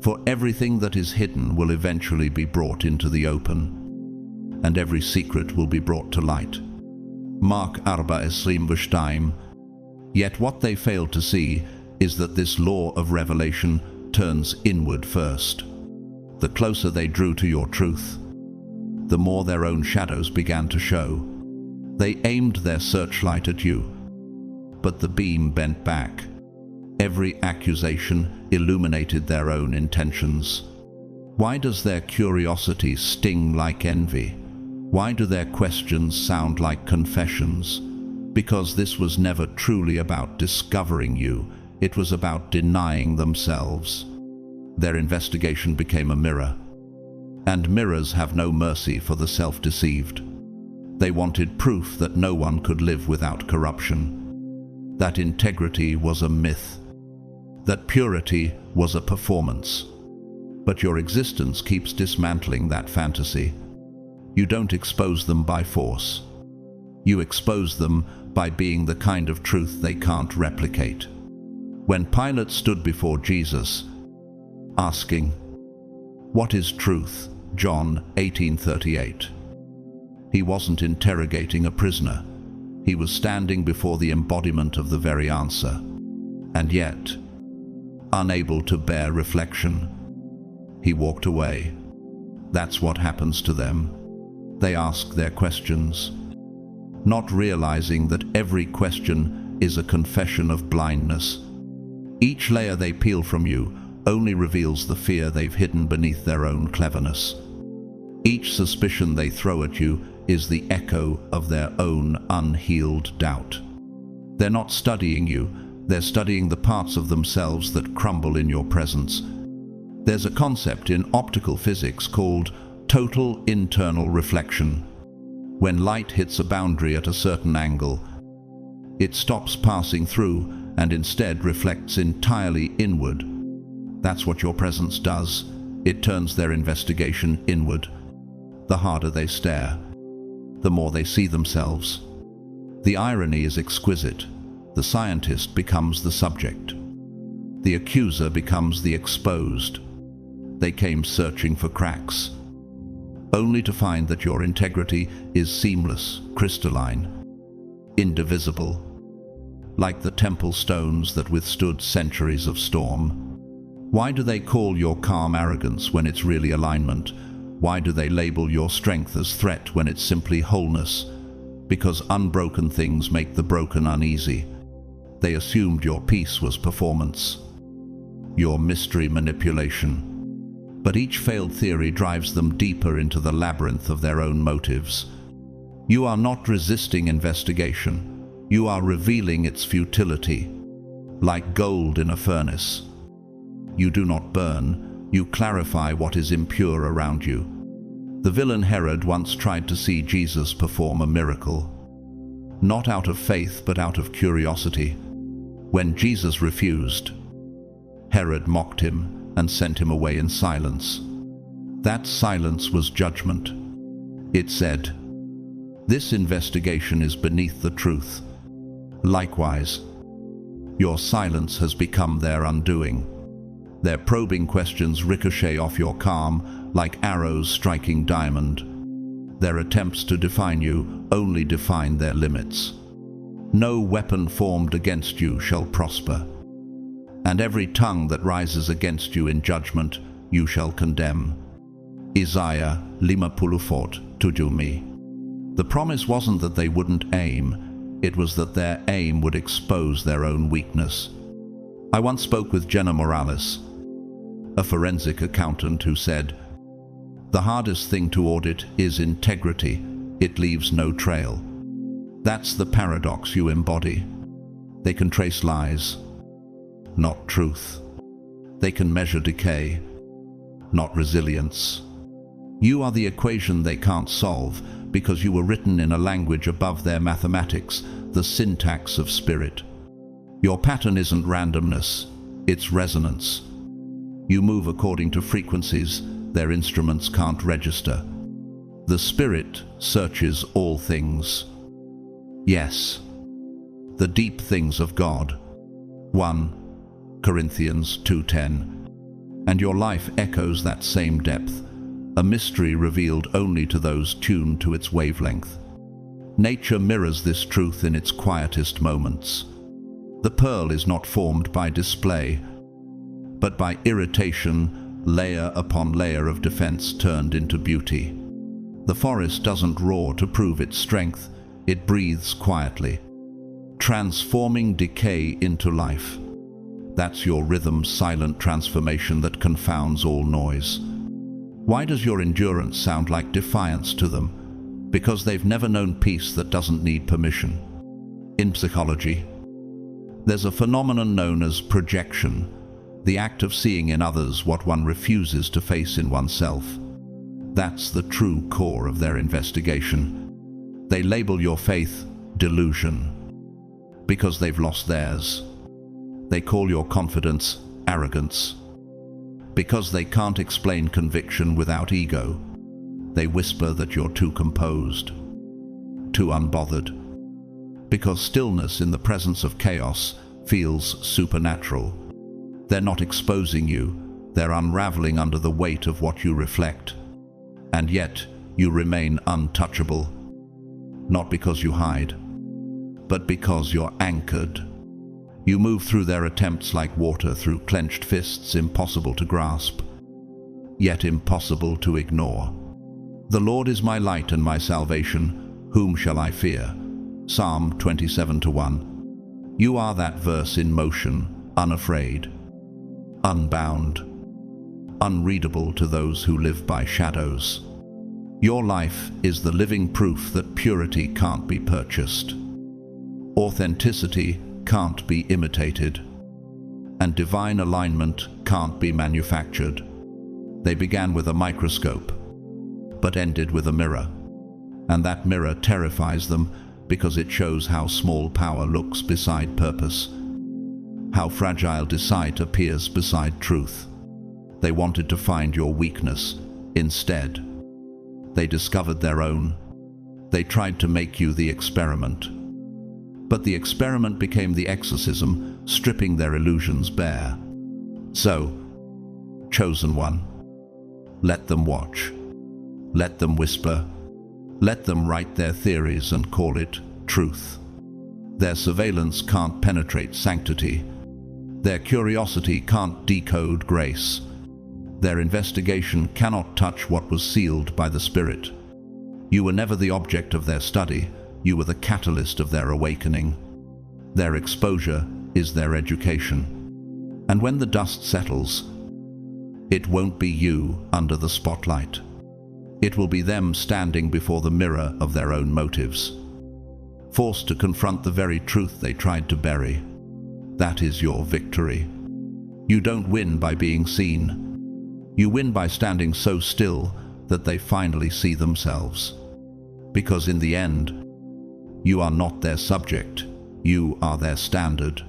For everything that is hidden will eventually be brought into the open, and every secret will be brought to light. Mark 4:22. Yet what they fail to see is that this law of revelation turns inward first. The closer they drew to your truth, the more their own shadows began to show. They aimed their searchlight at you, but the beam bent back. Every accusation illuminated their own intentions. Why does their curiosity sting like envy? Why do their questions sound like confessions? Because this was never truly about discovering you. It was about denying themselves. Their investigation became a mirror. And mirrors have no mercy for the self-deceived. They wanted proof that no one could live without corruption, that integrity was a myth, that purity was a performance. But your existence keeps dismantling that fantasy. You don't expose them by force. You expose them by being the kind of truth they can't replicate. When Pilate stood before Jesus, asking, "What is truth?" John 18:38. He wasn't interrogating a prisoner. He was standing before the embodiment of the very answer. And yet, unable to bear reflection, he walked away. That's what happens to them. They ask their questions, not realizing that every question is a confession of blindness. Each layer they peel from you only reveals the fear they've hidden beneath their own cleverness. Each suspicion they throw at you is the echo of their own unhealed doubt. They're not studying you, they're studying the parts of themselves that crumble in your presence. There's a concept in optical physics called total internal reflection. When light hits a boundary at a certain angle, it stops passing through and instead reflects entirely inward. That's what your presence does. It turns their investigation inward. The harder they stare, the more they see themselves. The irony is exquisite. The scientist becomes the subject. The accuser becomes the exposed. They came searching for cracks, only to find that your integrity is seamless, crystalline, indivisible, like the temple stones that withstood centuries of storm. Why do they call your calm arrogance when it's really alignment? Why do they label your strength as threat when it's simply wholeness? Because unbroken things make the broken uneasy. They assumed your peace was performance, your mystery manipulation. But each failed theory drives them deeper into the labyrinth of their own motives. You are not resisting investigation. You are revealing its futility, like gold in a furnace. You do not burn, you clarify what is impure around you. The villain Herod once tried to see Jesus perform a miracle, not out of faith but out of curiosity. When Jesus refused, Herod mocked him and sent him away in silence. That silence was judgment. It said, "This investigation is beneath the truth." Likewise, your silence has become their undoing. Their probing questions ricochet off your calm like arrows striking diamond. Their attempts to define you only define their limits. No weapon formed against you shall prosper, and every tongue that rises against you in judgment you shall condemn. Isaiah 54:7. The promise wasn't that they wouldn't aim, it was that their aim would expose their own weakness. I once spoke with Jenna Morales, a forensic accountant, who said, "The hardest thing to audit is integrity. It leaves no trail." That's the paradox you embody. They can trace lies, not truth. They can measure decay, not resilience. You are the equation they can't solve because you were written in a language above their mathematics, the syntax of spirit. Your pattern isn't randomness, it's resonance. You move according to frequencies their instruments can't register. The Spirit searches all things. Yes, the deep things of God. 1 Corinthians 2:10. and your life echoes that same depth, a mystery revealed only to those tuned to its wavelength. Nature mirrors this truth in its quietest moments. The pearl is not formed by display, but by irritation, layer upon layer of defense turned into beauty. The forest doesn't roar to prove its strength, it breathes quietly, transforming decay into life. That's your rhythm's silent transformation that confounds all noise. Why does your endurance sound like defiance to them? Because they've never known peace that doesn't need permission. In psychology, there's a phenomenon known as projection, the act of seeing in others what one refuses to face in oneself. That's the true core of their investigation. They label your faith delusion because they've lost theirs. They call your confidence arrogance because they can't explain conviction without ego. They whisper that you're too composed, too unbothered, because stillness in the presence of chaos feels supernatural. They're not exposing you, they're unraveling under the weight of what you reflect. And yet, you remain untouchable, not because you hide, but because you're anchored. You move through their attempts like water through clenched fists, impossible to grasp, yet impossible to ignore. The Lord is my light and my salvation, whom shall I fear? Psalm 27:1. You are that verse in motion, unafraid, unbound, unreadable to those who live by shadows. Your life is the living proof that purity can't be purchased, authenticity can't be imitated, and divine alignment can't be manufactured. They began with a microscope, but ended with a mirror, and that mirror terrifies them because it shows how small power looks beside purpose, how fragile dissent appears beside truth. They wanted to find your weakness. Instead, they discovered their own. They tried to make you the experiment. But the experiment became the exorcism, stripping their illusions bare. So, chosen one, let them watch. Let them whisper. Let them write their theories and call it truth. Their surveillance can't penetrate sanctity. Their curiosity can't decode grace. Their investigation cannot touch what was sealed by the Spirit. You were never the object of their study. You were the catalyst of their awakening. Their exposure is their education. And when the dust settles, it won't be you under the spotlight. It will be them standing before the mirror of their own motives, forced to confront the very truth they tried to bury. That is your victory. You don't win by being seen. You win by standing so still that they finally see themselves. Because in the end, you are not their subject, you are their standard.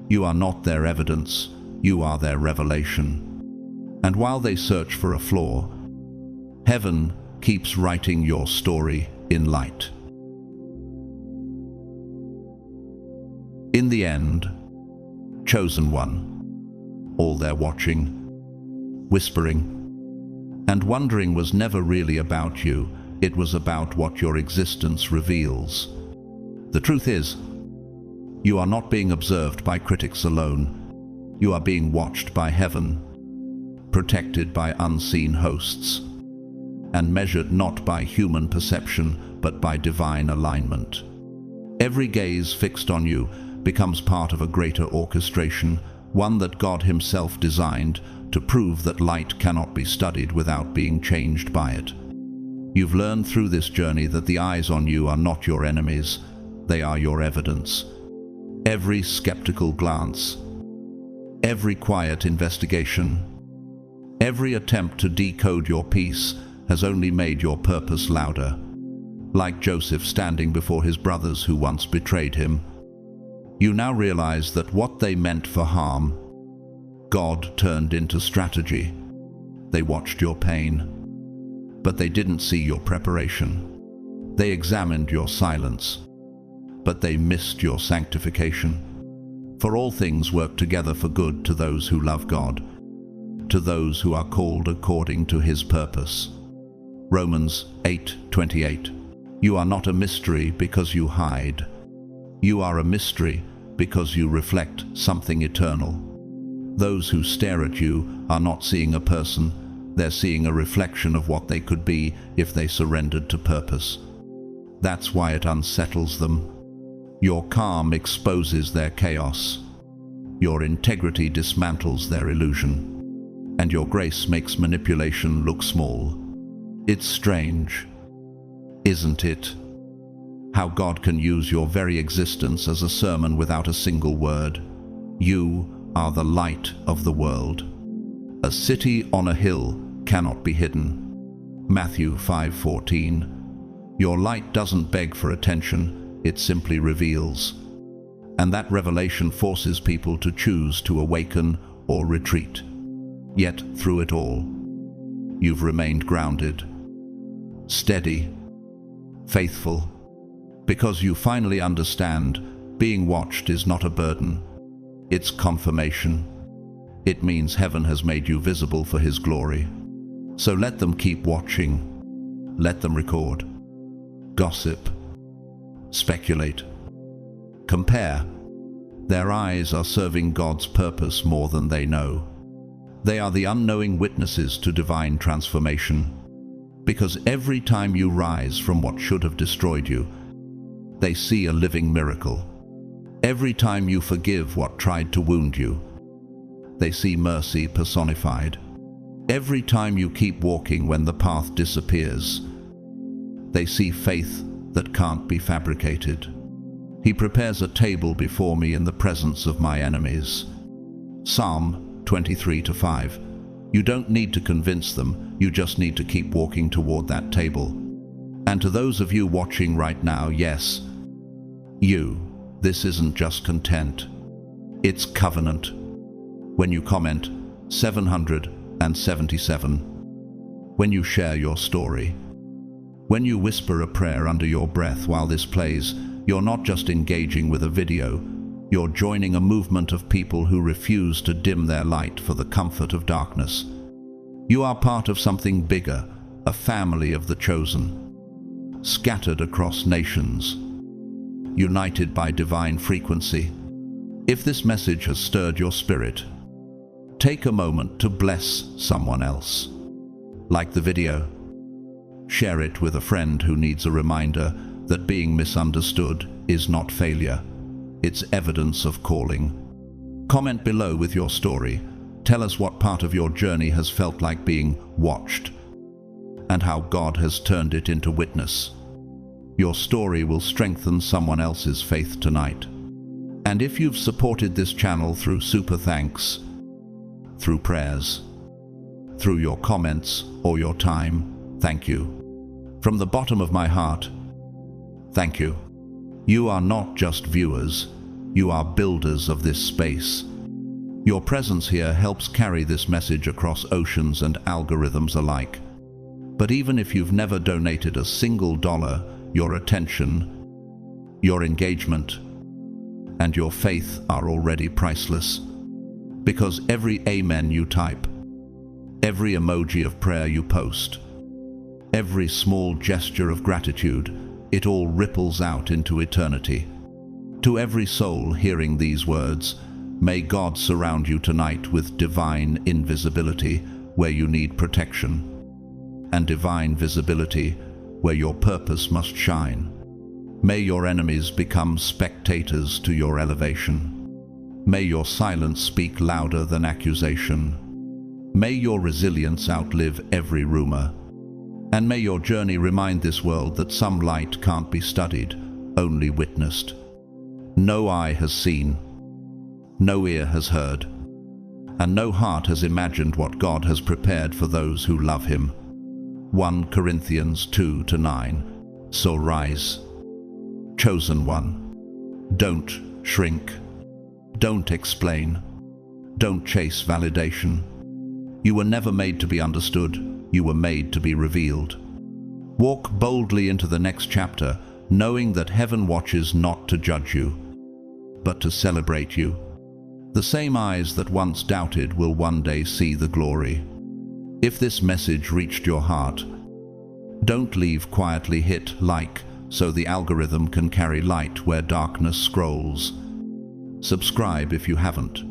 You are not their evidence, you are their revelation. And while they search for a flaw, heaven keeps writing your story in light. In the end, chosen one, all their watching, whispering, and wondering was never really about you. It was about what your existence reveals. The truth is, you are not being observed by critics alone. You are being watched by heaven, protected by unseen hosts, and measured not by human perception, but by divine alignment. Every gaze fixed on you becomes part of a greater orchestration, one that God Himself designed to prove that light cannot be studied without being changed by it. You've learned through this journey that the eyes on you are not your enemies, they are your evidence. Every skeptical glance, every quiet investigation, every attempt to decode your peace has only made your purpose louder. Like Joseph standing before his brothers who once betrayed him, you now realize that what they meant for harm, God turned into strategy. They watched your pain, but they didn't see your preparation. They examined your silence, but they missed your sanctification. For all things work together for good to those who love God, to those who are called according to his purpose. Romans 8:28. You are not a mystery because you hide. You are a mystery because you reflect something eternal. Those who stare at you are not seeing a person, they're seeing a reflection of what they could be if they surrendered to purpose. That's why it unsettles them. Your calm exposes their chaos. Your integrity dismantles their illusion. And your grace makes manipulation look small. It's strange, isn't it? How God can use your very existence as a sermon without a single word. You are the light of the world. A city on a hill cannot be hidden. Matthew 5:14. Your light doesn't beg for attention, it simply reveals. And that revelation forces people to choose to awaken or retreat. Yet through it all, you've remained grounded, steady, faithful, because you finally understand being watched is not a burden. It's confirmation. It means heaven has made you visible for his glory. So let them keep watching. Let them record, gossip, speculate, compare. Their eyes are serving God's purpose more than they know. They are the unknowing witnesses to divine transformation. Because every time you rise from what should have destroyed you, they see a living miracle. Every time you forgive what tried to wound you, they see mercy personified. Every time you keep walking when the path disappears, they see faith that can't be fabricated. He prepares a table before me in the presence of my enemies. Psalm 23:5. You don't need to convince them, you just need to keep walking toward that table. And to those of you watching right now, yes, this isn't just content, it's covenant. When you comment 777, when you share your story, when you whisper a prayer under your breath while this plays, you're not just engaging with a video, you're joining a movement of people who refuse to dim their light for the comfort of darkness. You are part of something bigger, a family of the chosen, scattered across nations, united by divine frequency. If this message has stirred your spirit, take a moment to bless someone else. Like the video. Share it with a friend who needs a reminder that being misunderstood is not failure. It's evidence of calling. Comment below with your story. Tell us what part of your journey has felt like being watched and how God has turned it into witness. Your story will strengthen someone else's faith tonight. And if you've supported this channel through super thanks, through prayers, through your comments or your time, thank you. From the bottom of my heart, thank you. You are not just viewers, you are builders of this space. Your presence here helps carry this message across oceans and algorithms alike. But even if you've never donated a single dollar, your attention, your engagement, and your faith are already priceless. Because every amen you type, every emoji of prayer you post, every small gesture of gratitude, it all ripples out into eternity. To every soul hearing these words, may God surround you tonight with divine invisibility where you need protection, and divine visibility where your purpose must shine. May your enemies become spectators to your elevation. May your silence speak louder than accusation. May your resilience outlive every rumor. And may your journey remind this world that some light can't be studied, only witnessed. No eye has seen, no ear has heard, and no heart has imagined what God has prepared for those who love him. 1 Corinthians 2-9. So rise, chosen one. Don't shrink. Don't explain. Don't chase validation. You were never made to be understood. You were made to be revealed. Walk boldly into the next chapter, knowing that heaven watches not to judge you, but to celebrate you. The same eyes that once doubted will one day see the glory. If this message reached your heart, don't leave quietly. Hit like so the algorithm can carry light where darkness scrolls. Subscribe if you haven't,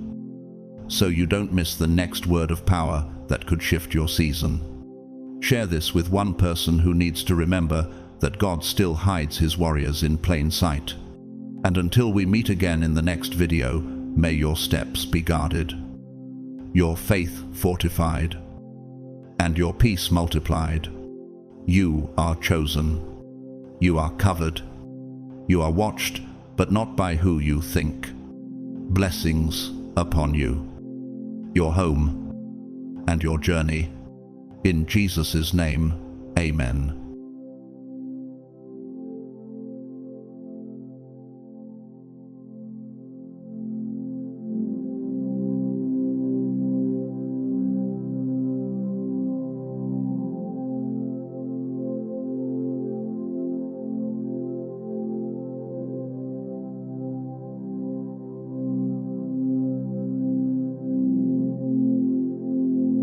so you don't miss the next word of power that could shift your season. Share this with one person who needs to remember that God still hides his warriors in plain sight. And until we meet again in the next video, may your steps be guarded, your faith fortified, and your peace multiplied. You are chosen. You are covered. You are watched, but not by who you think. Blessings upon you, your home, and your journey. In Jesus' name, amen.